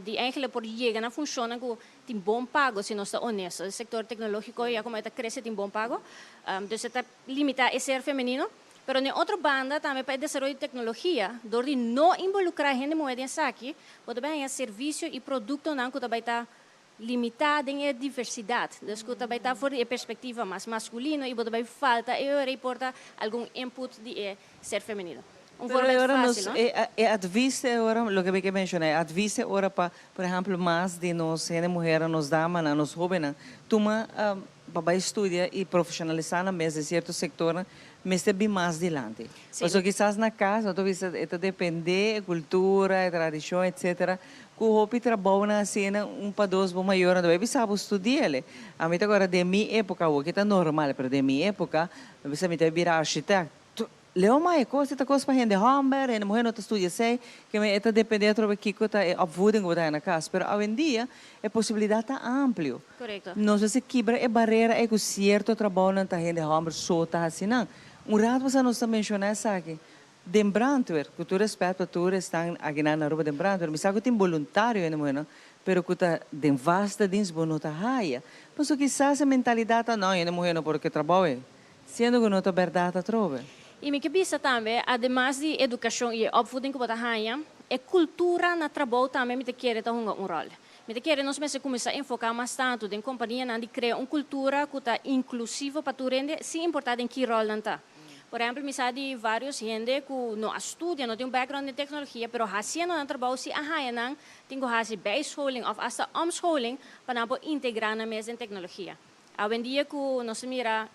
de eigenlijk por chegar na funciona que tem bom pago, se nós estamos honestos. O setor tecnológico, como está crescendo, tem bom pago, então está limitado a ser feminino. Pero en otra banda también para el desarrollo de tecnología, donde no involucrar gente mujer aquí, puede haber servicio y producto que también está limitado en diversidad. Entonces, que también está fuera de perspectiva más masculina y puede haber falta y reporta algún input de ser femenino. Pero ahora advise ahora lo que me mencioné, advise ahora para, por ejemplo, más de nos gente mujer nos damas, nos jóvenes, toma para estudar e profissionalizar na mesa de certo setor, mas também mais adiante. Porque quizás na casa, talvez depende da cultura, tradição, etc. Que o hopi trabalha na cena para dois bom maior, não é sabe estudar. A mim agora de minha época, o que está normal, mas de minha época, você me tem virar arquiteto. Leo mais coisa, esta coisa para gente homem, a mulher não estuda sei, que me está dependendo do que está opvoeding que está na casa, mas hoje em dia a possibilidade está ampla. Correto. Nós você quebra a barreira é que certo trabalho não está gente homem só está assim não. Rato você não está mencionando isso aqui. De Brandweer, que tu respeita, tu está aqui na rua de Brandweer, mas sabe que tem voluntário na mulher, pero que está de vasta dienst não está raia. Mas o que a mentalidade não é na mulher não porque trabalha, sendo que não está verdade trova. E me cabeça também, además de educação e opvoeding que você ganha, a cultura na trabalho também me quer ter um rol. Me quer nós mesmos começar a enfocar mais tanto em companhia de criar uma cultura que está inclusiva para tu render, sem importar em que rol não está. Por exemplo, me sabe de vários gente que não estuda, não tem um background em tecnologia, mas fazendo no trabalho se a não tem que fazer base-schooling ou até omscholing para integrar na mesa em tecnologia. Hoje em dia, que nós mira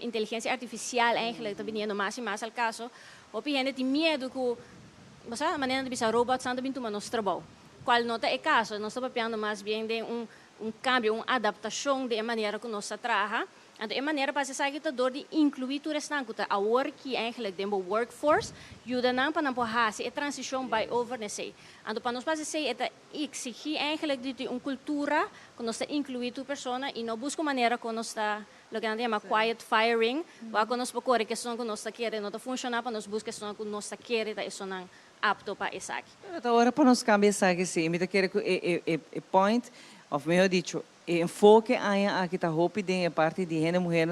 inteligência artificial, eigenlijk, está vindo mais e mais ao caso, o gente tem medo que a maneira de pensar robots também tomam nosso trabalho. Qual não é o caso, nós estamos pensando mais bem de cambio, uma adaptação da maneira que nós trabalhamos. Então, a maneira para se door de incluir o restante, a work eigenlijk de workforce, ajuda para fazer a transição by over nesse. Então, para nós fazer é exigir eigenlijk de uma cultura que nós incluir a pessoa e não busca maneira que nós está, o que chama quiet firing, para nós procurar que que nós queremos não funciona, para nós buscar que nós queremos, isso não apto para isso aqui. Agora para nós cambiar isso aqui, sim, me quer que point of melhor dito enfoque aqui está rápido é parte de gente mulher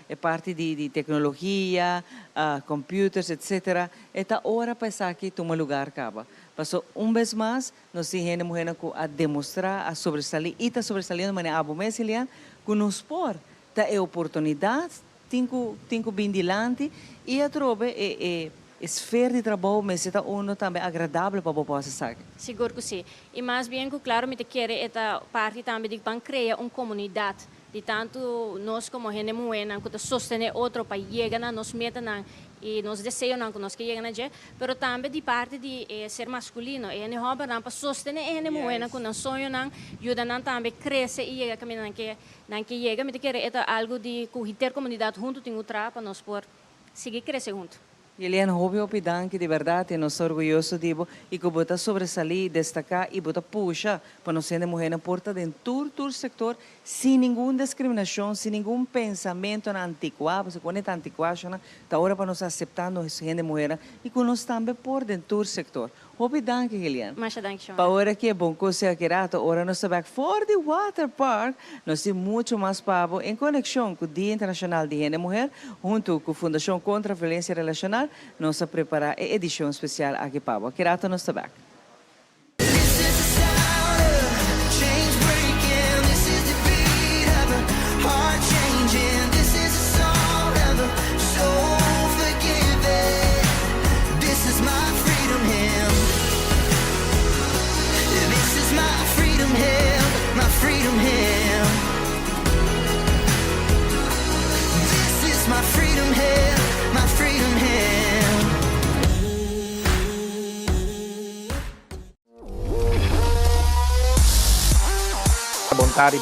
é parte de tecnologia, computers, etc. Esta hora para isso aqui toma lugar acaba. Passou vez mais nós temos gente mulher a demonstrar a sobresair e está sobressalendo maneira abomecilian que nos por tá é oportunidade tinco bem dilante e a trobe esfera de trabalho, mas está também agradável para a população. Seguro que sim. E mais bem que, claro, me quer esta parte também de criar uma comunidade. De tanto nós como gente mulher, que sostener outro para chegar na nos meta e nos desejos que nós queremos chegar, mas também de parte de ser masculino. E a gente para sostener a gente mulher, que não sonho, ajuda também a crescer e chegar caminhando que chega. Me quer esta algo de ter comunidade junto com outra para nós por seguir crescer junto. Eliane, hobby opinião que de verdade nós orgulhoso de e que bota sobresair, destacar e bota puxa para nós ser mulher na porta de todo o setor sem nenhuma discriminação, sem nenhum pensamento antiquado, se quando é antiquado, tá hora para nós aceitar nós ser mulher e que nós também por dentro do setor. Hobby danke, Eliane. Mas danke, para hora que é bom coisa que era, hora nós estamos for the water park, nós temos muito mais papo em conexão com o Dia Internacional de Gente Mulher, junto com a Fundação contra a Violência Relacional, nós vamos preparar a edição especial aqui para o Kirato nós estamos.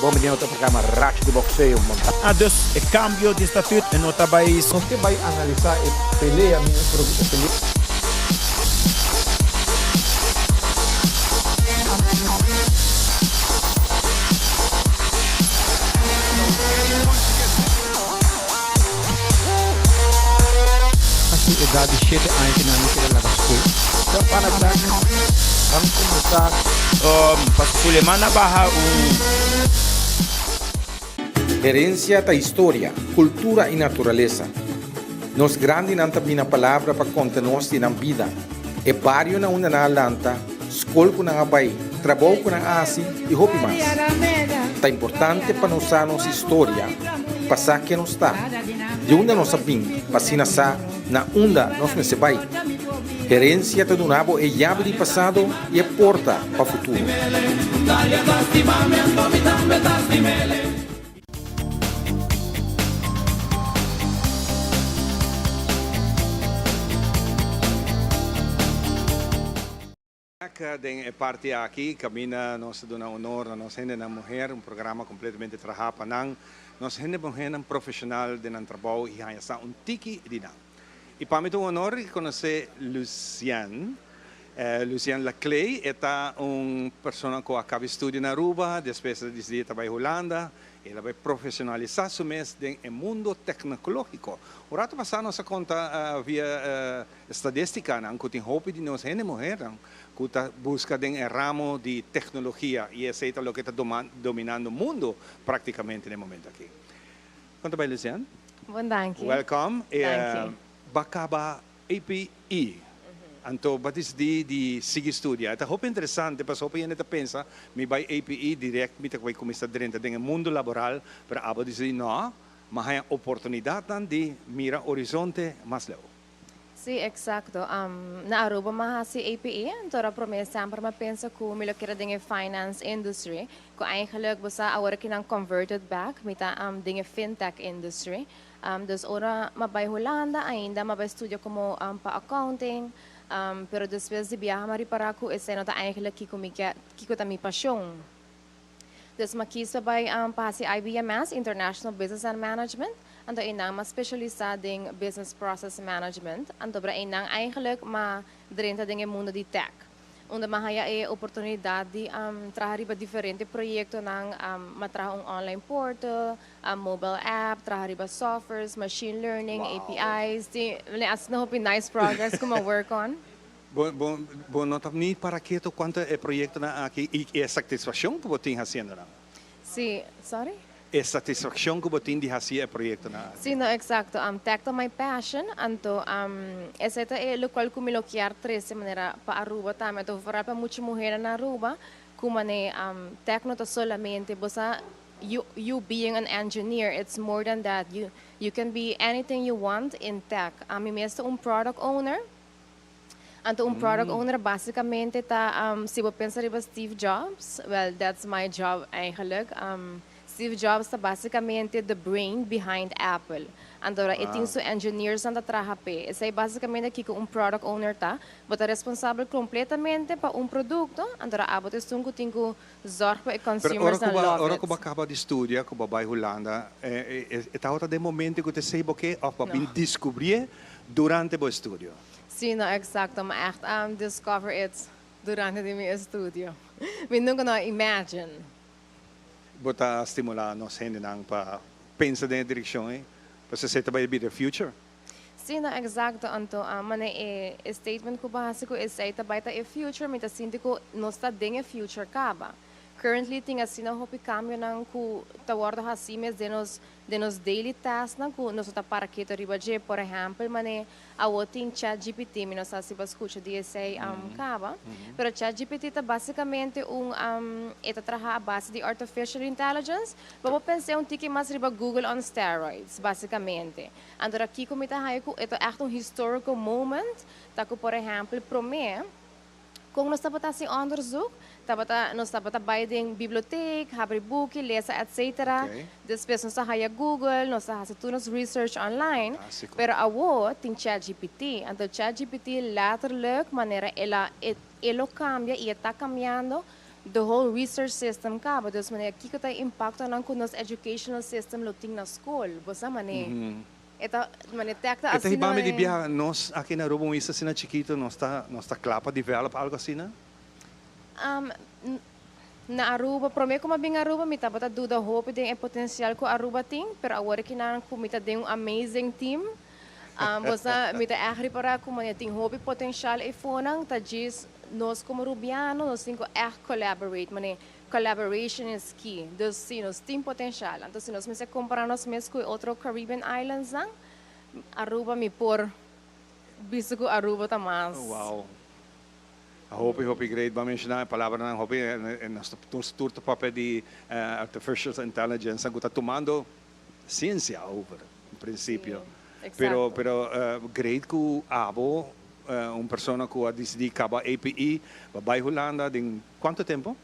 Bom menino para programa Racha de Boxeo. Dus het cambio de statuut en nota bij is. Nós que vai analisar e pelea minha produto pelea. dá de shit ainda na minha lá da school. Então para dar vamos começar para Suleiman Baha Herencia da história, cultura e natureza. Nos grandes não tem a palavra para contar nós na vida. É barrio na una na lanta, escola na abai, trabalho na asi e hopi mais. Tá importante para nós nossa história, passar que nos está. De onde nós sabemos, passina sa na onda nós nesse vai. Herência do nabo é chave de passado e é porta para o futuro. É parte aqui, camina nós do na honor, nós gente na mulher, programa completamente trabalho nang nós gente mulher profissional de trabalho e hanya sa tiki di nang. E para mim é honor conhecer Lucian Laclay, é pessoa que acaba estudo na Aruba, depois de trabalhar em Holanda. Ela vai profissionalizar o mês no mundo tecnológico. O rato passado nós conta via estatística, que tem roupa de nós gente mulher, que busca um ramo de tecnologia e esse é o que está dominando o mundo praticamente no momento aqui. Conta bem, Luciane? Bom, dank je. Welcome. Dank je. Bakaba APE. Então, batis de seguir estudar. É muito interessante, porque eu ainda pensa, me vai APE direto, me vai começar dentro do mundo laboral, para abo dizer não, mas há oportunidade de mirar horizonte mais longo. Sim, exacto. Na Aruba mahasi APE, então a promessa sempre me pensa que o melhor que é finance industry, que eigenlijk basta agora que não converted back, mita dinge fintech industry. Dus ora mabay Holanda ainda mabay estudio como pa accounting. Pero depois de viajar para ko esse não tá eigenlijk kiko tá minha paixão. Dus makis by pasi IBMS International Business and Management. Ando inang mas specializado em business process management. Ando bra inang eigenlijk ma dentro do mundo de tech. Onde mahaya é oportunidade de trabalhar para diferentes projetos nang matraha online portal, mobile app, trabalhar para softwares, machine learning, APIs. As no hope nice projects como work on. Bom, não tá nem para que tu quanto é projeto na aqui e é satisfação que você tem fazendo não? Sim, sorry. É satisfação que você tem de fazer o projeto na? Sim, no, exacto. Tech to my passion, anto esse é o qual que me lo quer três maneira para Aruba também. Então, para muitas mulheres na Aruba, como né tech não solamente você you being an engineer, it's more than that. You can be anything you want in tech. Mim mesmo product owner. Então, product owner basicamente tá se você pensar em Steve Jobs, well, that's my job eigenlijk. Steve Jobs está basicamente the brain behind Apple. Então, tem os engineers na trabalho. Esse é basicamente aqui que product owner tá, você é responsável completamente para produto. Então, você tem que zorgar para consumers na love. Ora que acaba de estudar, que vai Holanda, é outra de momento que você sabe que vai descobrir durante o estudo. Sim, no, exacto. Maar echt discover it durante o meu estudo. Eu nunca não imagine. Bota estimular nós gente para pensar na direção, para você vai be the future. Sim, no, exacto. Então, statement ko básico é que vai ter future, mas sinto que nós está dentro future caba. Currently, tem assim na hopi cambio nang ku tawar assim mes de nos daily tasks nang ku nós está para que riba je, por exemplo, mane awoting ChatGPT, nós assim para escuta de esse caba. Pero ChatGPT tá basicamente esta traha a base de artificial intelligence. Vamos pensar tiki mais riba Google on steroids, basicamente. Então aqui como tá hayo ito echt historical moment, tá ku por exemplo, prome kung nós estamos assim onderzoek, nós estamos by em biblioteca, abrir book, lezen, etc. Depois nós estamos Google, nós estamos fazendo research online. Pero awo tem ChatGPT, então ChatGPT laterlijk maneira ela cambia e está cambiando the whole research system cabo. Dus maneira aqui que está impacto não com nosso educational system lo tem na escola, você maneira. Ito manitecta assim. Ito hibame de biya nós aqui na Aruba isa sina chiquito nós tá claro para develop algo assim, né? Na Aruba, promete como bem Aruba, mita bota duda hope tem potencial que Aruba tem, pero agora que não comita tem amazing team. Basta mita eigenlijk para como je ting hobby potential e fonang tajis nós como Rubiano nós tingo collaborate, mane collaboration is key. Dus sim, nós tem potencial. Então se nós me se comparar nós mesmo com outro Caribbean islands, Aruba me por visto que Aruba tá mais. Wow. Hopi great ba mencionar a palavra ng Hopi nós tour to papel de artificial intelligence ang está tomando ciência over no princípio. Pero great ku abo persona ku a decidir kaba API babay Holanda din quanto tempo?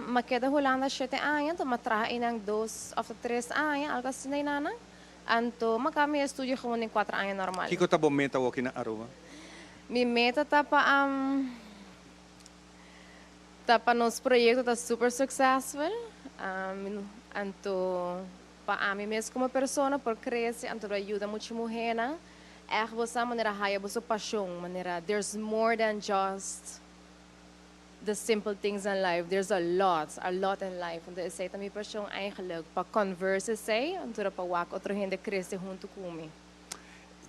Makeda Holanda 7 anos, to matrain ng 2 of 3 anos, algo assim na nana. Anto makami estudio gewoon in 4 anos normal. Kiko tabo meta waki na Aruba? Mi meta tapa nos proyecto tá super successful. Anto pa ami mesmo como persona por crescer, anto ajuda muita mulher na. Você maneira haya você paixão, maneira there's more than just the simple things in life. There's a lot in life. Então essa é a minha paixão eigenlijk para conversa sei, anto para wak outro gente crescer junto comigo.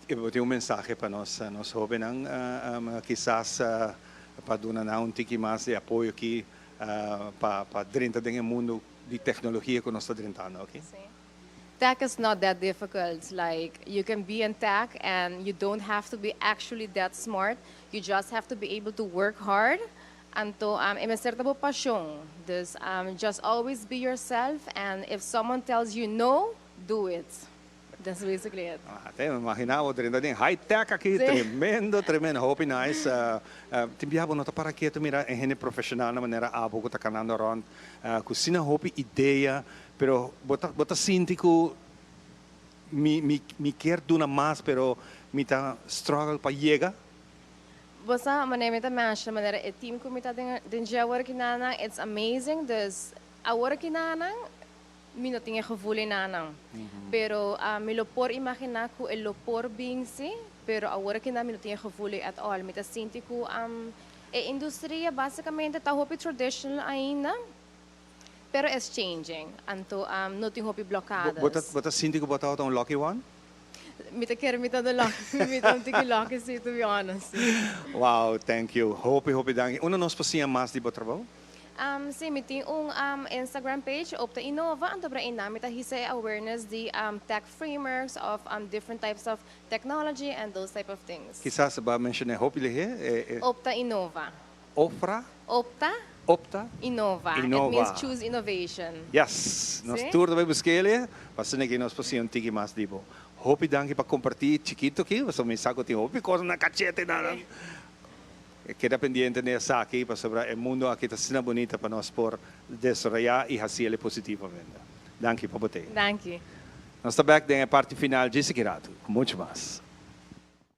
Eu tenho mensagem para nós jovens, quizás para dar um tique mais de apoio aqui para dentro do mundo de tecnologia que nós estamos dentro, ok? Sim. Tech is not that difficult. Like you can be in tech and you don't have to be actually that smart. You just have to be able to work hard. And to uma certa paixão. Dus just always be yourself, and if someone tells you no, do it. That's basically it. Até imaginava dentro de high-tech aqui, tremendo. Hope nice. Timbiabo nota para que tu mira em gente profissional na maneira abo que tá canando around. Kusina hope ideia, pero bota sinti que me quer duna mais, pero me tá struggle para chegar. Basta manemita mancha maneira e team ko mita den jawar kinana, it's amazing. Dus awar kinana mi no tinha gevoel nanang. Pero mi lo por imaginar ko el lo por being si, pero agora que na mi no tinha gevoel at all. Mita sinti ko e industria basicamente tá hopi traditional ainda, pero it's changing. Anto no tinha hopi blocadas. Bota sinti ko bota un lucky one? Mita quero mita do lucky, mita não tinha lucky si, to be honest. Wow, thank you. Hopi danke. Uno nos pasia mais de botrabo? Sim, mi tem Instagram page, Opta Innova, and dobra inamita hisa awareness the tech frameworks of different types of technology and those type of things. Quizás ba mention Hopi lehe? Opta Innova. Opta Innova. It means choose innovation. Yes, nos tour da busquele, pasene que nos pasia tiki mas dibo. Hopi danke para compartir chiquito aqui, você me saco tem Hopi coisa na cachete nada. Queda pendiente nessa aqui para sobre o mundo aqui está sendo bonita para nós por desarrollar e fazer positivamente. Danke para você. Danke. Nós estamos back na parte final de Sikirato, com muito mais.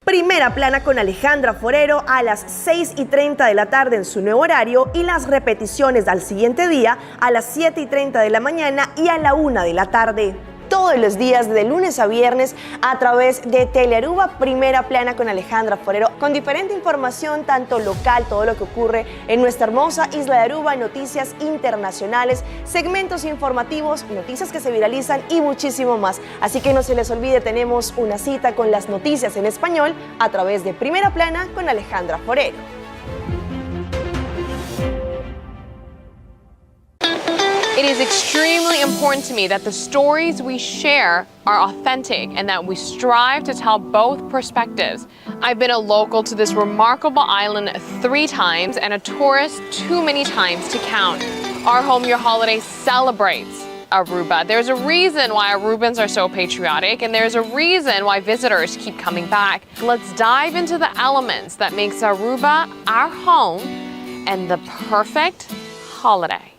Primera plana con Alejandra Forero a las 6:30 de la tarde en su nuevo horario y las repeticiones al siguiente día a las 7:30 de la mañana y a la 1 de la tarde. Todos los días, de lunes a viernes, a través de Telearuba, Primera Plana con Alejandra Forero, con diferente información, tanto local, todo lo que ocurre en nuestra hermosa isla de Aruba, noticias internacionales, segmentos informativos, noticias que se viralizan y muchísimo más. Así que no se les olvide, tenemos una cita con las noticias en español a través de Primera Plana con Alejandra Forero. It is extremely important to me that the stories we share are authentic and that we strive to tell both perspectives. I've been a local to this remarkable island 3 times and a tourist too many times to count. Our Home Your Holiday celebrates Aruba. There's a reason why Arubans are so patriotic, and there's a reason why visitors keep coming back. Let's dive into the elements that makes Aruba our home and the perfect holiday.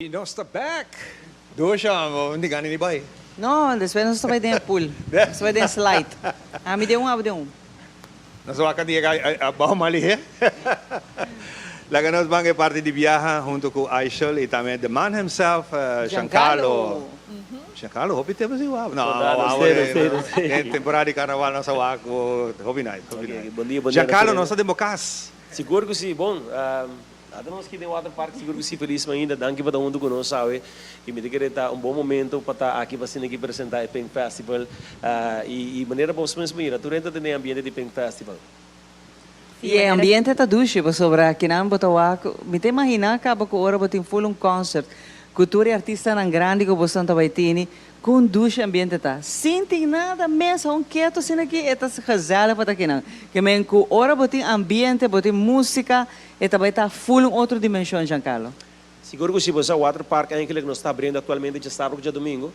Nós está back. Dois anos, hindi ganun ni bay. Não, depois nós vai dentro pool. Nós vai dentro slide. Ah, me deu um. Nós vamos a baho mali he. Laga nós vamos parte de viaja junto com Aishel e também the man himself, Giancarlo. Giancarlo, hope temos igual. Não, temporada de carnaval nós wako, hope night. Bom dia, Giancarlo, nós temos bocas. Seguro que sim, bom. Até nós que tem water park, seguro que sim, feliz ainda. Danke para todo mundo que nós sabe. E me diga tá bom momento para estar aqui para se aqui apresentar o Pink Festival. E maneira para vocês mesmo ir. Tu renta tem ambiente de Pink Festival. E o ambiente está duche, sobre aqui não botawaco. Me te imagina acaba com hora botin full concert. Cultura e artista não grande que você não vai ter. Com duche ambiente tá. Sinti nada mesmo, quieto assim aqui, estas razões para aqui não. Que men com hora botin ambiente, botin música, eta vai estar full outra dimensão, Giancarlo. Seguro que se você water park que nós está abrindo atualmente de sábado e domingo.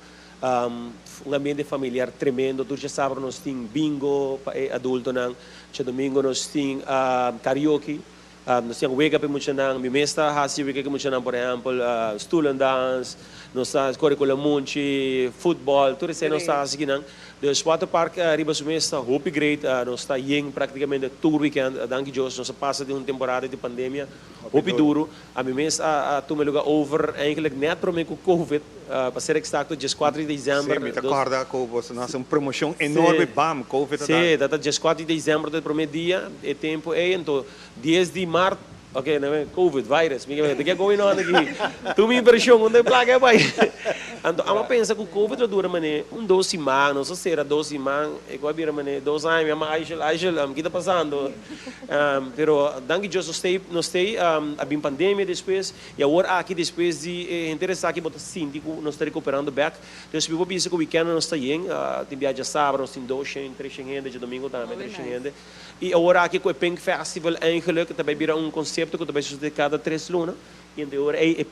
Ambiente familiar tremendo. Durante sábado nós temos bingo para adulto, de domingo nós temos karaoke, nós temos wake up muito nang, mi mesta hasi wake up muito nang, por exemplo, stool and dance, nós temos curriculum munchi, football, tudo isso nós temos aqui nang. Dus water park riba sumesta, hope great, nós está yeng praticamente todo weekend, danke Deus, nós passa de uma temporada de pandemia, hope duro, a mi mês tu me lugar over, net para mim com Covid, para ser exato, dia 4 de dezembro. Sim, me recorda que você nós uma promoção enorme, bam, Covid. Sim, data dia 4 de dezembro do primeiro dia, é tempo, então 10 de março. Okay, COVID, virus, o que é going on aqui? Tu me impressão, onde é plaga, pai? Então, a pensa que o COVID dura, mané, 12 semanas, não sei se era 12 semanas, e qual vira, mané, 2 anos, mas Aishel, o que está passando? Pero, danke Deus, nós temos a bem pandemia depois, e agora aqui depois de interessar aqui, botar síndico, nós estamos recuperando back. Então, se eu penso que o weekend nós estamos indo, tem viagem sábado, nós temos 2, 3 gente, de domingo também, 3 gente. E agora aqui com o Pink Festival, que também vira conceito que também sucede cada 3 lunas. E então,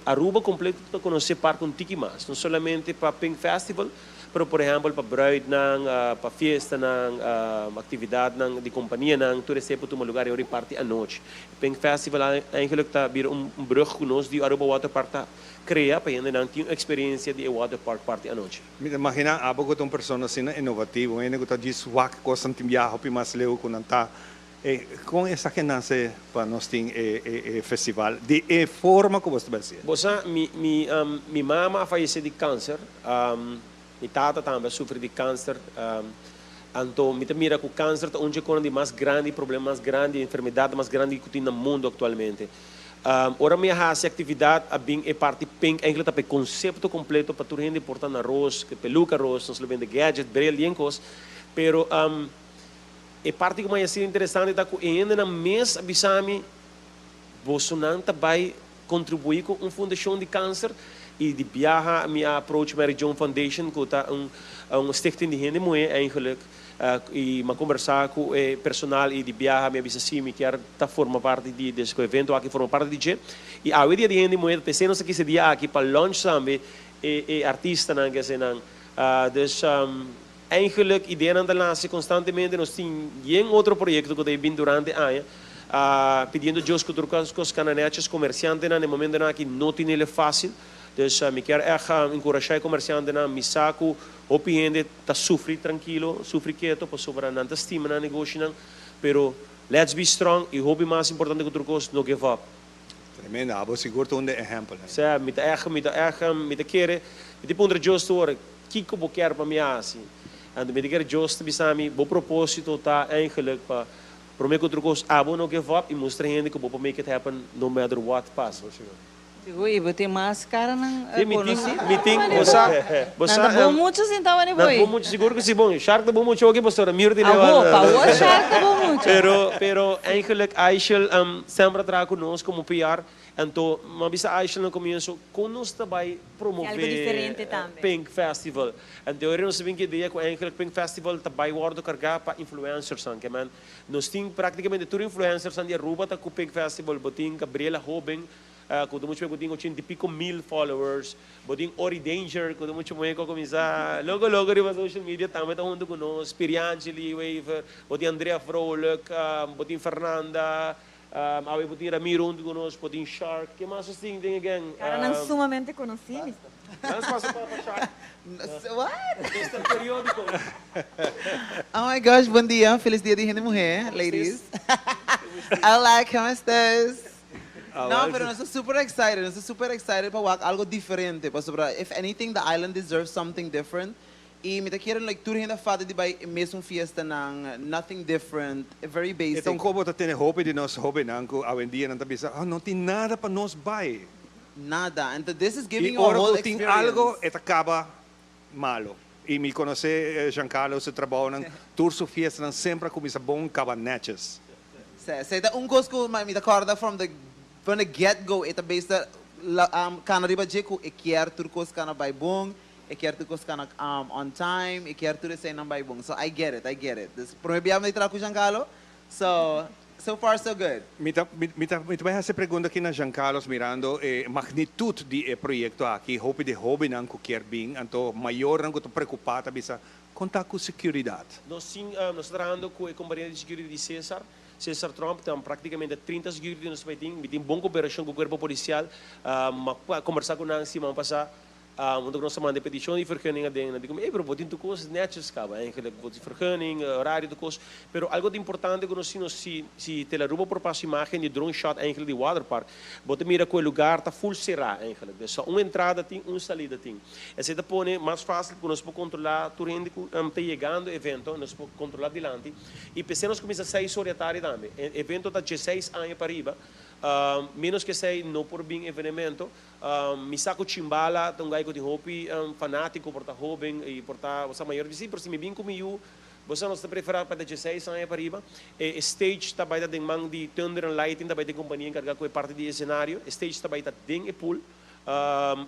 Aruba completo para conhecer parque um tiki mais. Não somente para Pink Festival, mas, por exemplo, para Bride, para festa, atividade de companhia, tudo isso para um lugar e parte à noite. Pink Festival, está vira brug conosco de Aruba Water Park cria para ainda não ter experiência de water park party à noite. Me imagina abo ko tong persona sina inovativo, ainda ko ta diswak ko sa timbiyaho pi mas leo ko nanta. Com essa que nasce para nós tem festival de forma como você vai dizer. Bossa, mi mama faleceu de câncer, mi tata também sofre de câncer. Então, me mira que o câncer é onde é mais grande problema mais grande, enfermidade mais grande que tem no mundo atualmente. Ora minha raça atividade é parte pink, ainda tá conceito completo para tudo gente importante arroz, que peluca arroz, nós levamos gadget, brilhantes, pero é parte que mais interessante da que ainda na mês avisame Bolsonaro vai contribuir com uma fundação de câncer e de viajar minha approach Mary John Foundation que tá stichting de gente muito eigenlijk e uma conversar com o personal e de viajar minha visita que quer tá forma parte desse evento aqui forma parte de gente e a dia de gente muito pensando que esse dia aqui para lunch também artista não que se não dus eigenlijk ideia não lança constantemente nós temos outro projeto que tem vindo durante a ano pedindo Deus que os cananetes comerciantes no momento que não tem ele fácil. Dus me quero encorajar comerciante na misaco opinião tá sofrer tranquilo, sofrer quieto, para sobrar não tá estima na negócio não, pero let's be strong e hobby mais importante que outra coisa, não give up. Tremendo, abo seguro tu exemplo. Sim, me tá querer, me te pondre justo ora, que eu quero para mim assim. And me quero justo bisami, bo propósito tá eigenlijk para prometer que outra coisa, abo não give up e mostrar gente que vou make it happen no matter what passa. Ui, botei máscara na meeting, você bom muitos então né boy. Bom muito seguro que se bom, shark bom muito aqui pastor, mir de levar. O shark bom muito. Pero eigenlijk Aishel sempre traga conosco como PR, então uma vez Aishel no começo conosco também promover Pink Festival. Então eu não sabia que ideia com eigenlijk Pink Festival também guardo carregar para influencers que man nós temos praticamente todos influencers de Aruba tá com Pink Festival, botin Gabriela Hoben quando muito bem eu tinha de pico 1000 followers, botin Ori Danger, quando muito bem eu começar logo de social media também tá junto conosco, Spiriangeli, Waver, botin Andrea Frolic, botin Fernanda, Awe putin Ramiro onde conosco, putin Shark, que mais assim tem again? Cara não sumamente conhecido. Vamos passar para Shark. What? Este periódico. Oh my gosh, bom dia. Feliz dia de Gente Mulher, ladies. Olá, como estás? No, pero eu super excited para algo diferente. If anything, the island deserves something different. E me querem like tudo ainda fada de vai mesmo fiesta nang nothing different, very basic. Então como tá tendo hope de nós hope nang ko awen dia nang tabisa, não tem nada para nós buy. Nada. And this is giving E you a whole ora tem experience. algo et acaba malo. E me conhece Giancarlo se trabalho nang tour so fiesta nang sempre começa bom cabanetes. Say that coisa que me acorda from the get go ita base that kana riba jeku e quer turcos kana by bom. Ik keer tu kana on time, ik keer tu de zijn bij bong. So I get it. Dus probeer me tra com Giancarlo. So far so good. Mita vai fazer pergunta aqui na Giancarlo mirando magnitude de projeto aqui, hope de hobby nang ko quer bem, anto maior nang ko to preocupado bisa contar com seguridade. Nós trabalhando com a companhia de segurança de César Trump, tem praticamente 30 seguranças nos países, tem boa cooperação com o corpo policial, conversar com nós semana passada. Untuk nós mandamos petição de vergunning adeng, digo, pero botin tu coisas netjes caba, eigenlijk botin vergunning, horário de coisas, pero algo de importante que nós se teleruba por passo imagem de drone shot eigenlijk de waterpark, botin mira que o lugar tá full será eigenlijk, dus só uma entrada tem, uma saída tem. Essa é pone mais fácil para nós controlar tudo que está chegando evento, nós podemos controlar dilante e pensamos nós começa a 6 horas da tarde também, evento tá 16 anos para riba. Menos que sei não por bem evento, me saco chimbala, tem um gajo de hobby, fanático por estar jovem e por estar, você maior de si, por se me bem comigo, você não está preferado para 16 anos para riba, stage está baita de mão de thunder and lighting, está baita de companhia encarregada com a parte de cenário, stage está baita de pool,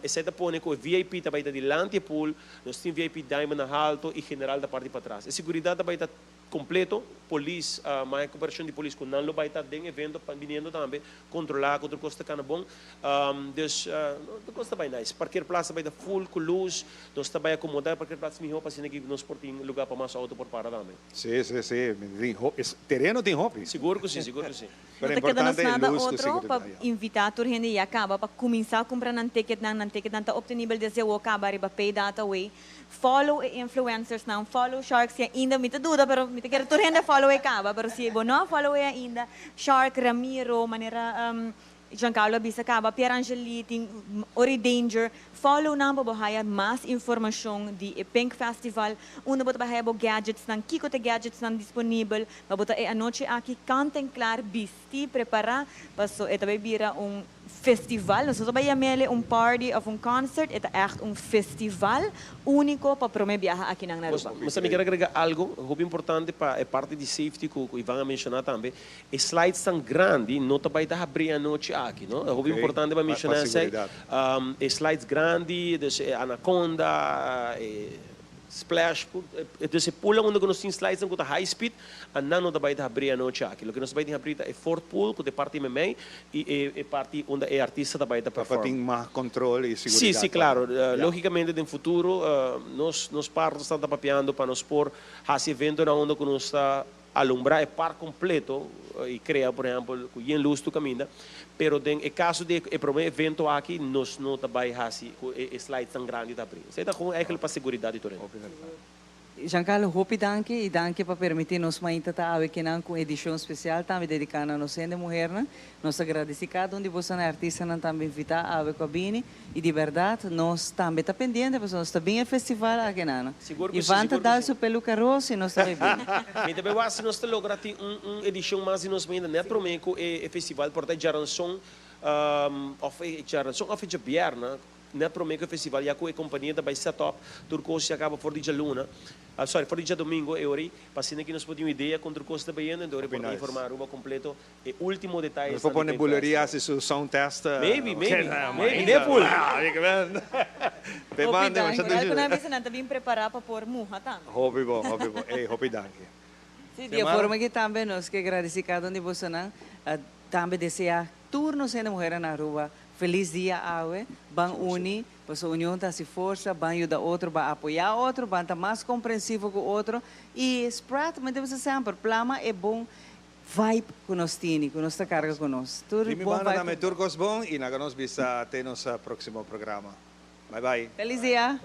esse está põe com o VIP está baita de lante pool, nós temos VIP diamond na alto e general da parte para trás, a segurança está baita completo, polícia, mais cooperação de polícia, quando não vai estar dentro evento, vindo também, controlar, contra costa cana bom, não costa bem nice, qualquer praça vai estar full, com luz, nós também acomodar, qualquer praça melhor, para que nós portem lugar para mais auto por para também. Sim, terreno tem hobby. Seguro que sim. Não está quedando nada outro para invitar a gente e acaba para começar a comprar um ticket não op de nível de seu acaba riba pay data way. Follow influencers não, follow sharks e ainda me dúvida, pero me quero toda gente follow e acaba, pero se não follow e ainda Shark, Ramiro, maneira Giancarlo bisa acaba, Pierre Angeli, Ori Danger, follow na babahaya mais informação de Pink Festival, onde bota bahaya bo gadgets nang kiko te gadgets nang disponível, babota a noite aqui contemplar, vestir, preparar, passo eta bebira festival, nós também chamamos party of concert, é echt festival único para promover aqui na Aruba. Mas também quero agregar algo, muito importante para a parte de safety que o Ivan mencionar também, slides tão grandes, não também dá abrir a noite aqui, não? É muito importante para mencionar slides grandes, Anaconda, splash, então se pula onde nós temos slides com high speed, a não da baita abrir a noite aqui. O que nós vai abrir é Fort Pool, com a parte MMA e parte onde é artista da baita perform. Para ter mais controle e segurança. Sim, claro. Logicamente, no futuro, nós partos estão papeando para nós pôr esse evento na onde nós está alumbrar o parque completo e criar, por exemplo, com luz do caminho. Pero no caso de primeiro evento aqui, nós não também fazemos slides tão grandes da abrir. Isso é para a segurança de todo. Giancarlo, hope danke e danke para permitir nos mainta tá aqui com edição especial também dedicada a nós de mulher, né? Nós agradecemos onde você é artista não também invitar a cabine e de verdade nós também tá pendente porque nós está bem a festival aqui não. E vanta dar seu pelo carroço e nós está bem. Me também vai se nós lograr edição mais e nós ainda net prometo o festival por geração of de Bierna. Net prometo o festival já com a companhia da set up Turcos acaba for dia luna for dia domingo ori passando aqui nós podemos ideia com Turcos da Bahia então ori para informar o completo e último detalhe nós vamos pôr buleria se o sound test maybe Nepal Bemande mas já não avisa não também preparar para pôr murra tá hobby bom hobby danke sim de forma que também nós que agradecemos onde você não também desejar turno sendo mulher na rua. Feliz dia, Awe. Bang uni, para a união está se força, bang ajudar outro, bang apoiar outro, bang estar mais compreensivo com o outro. E spread, mas deve ser sempre, plama é bom vibe que nós temos, que nós está carga conosco. Tudo Primi bom banda vibe. na Meturcos bom e nós vemos até nosso próximo programa. Bye bye. Feliz dia.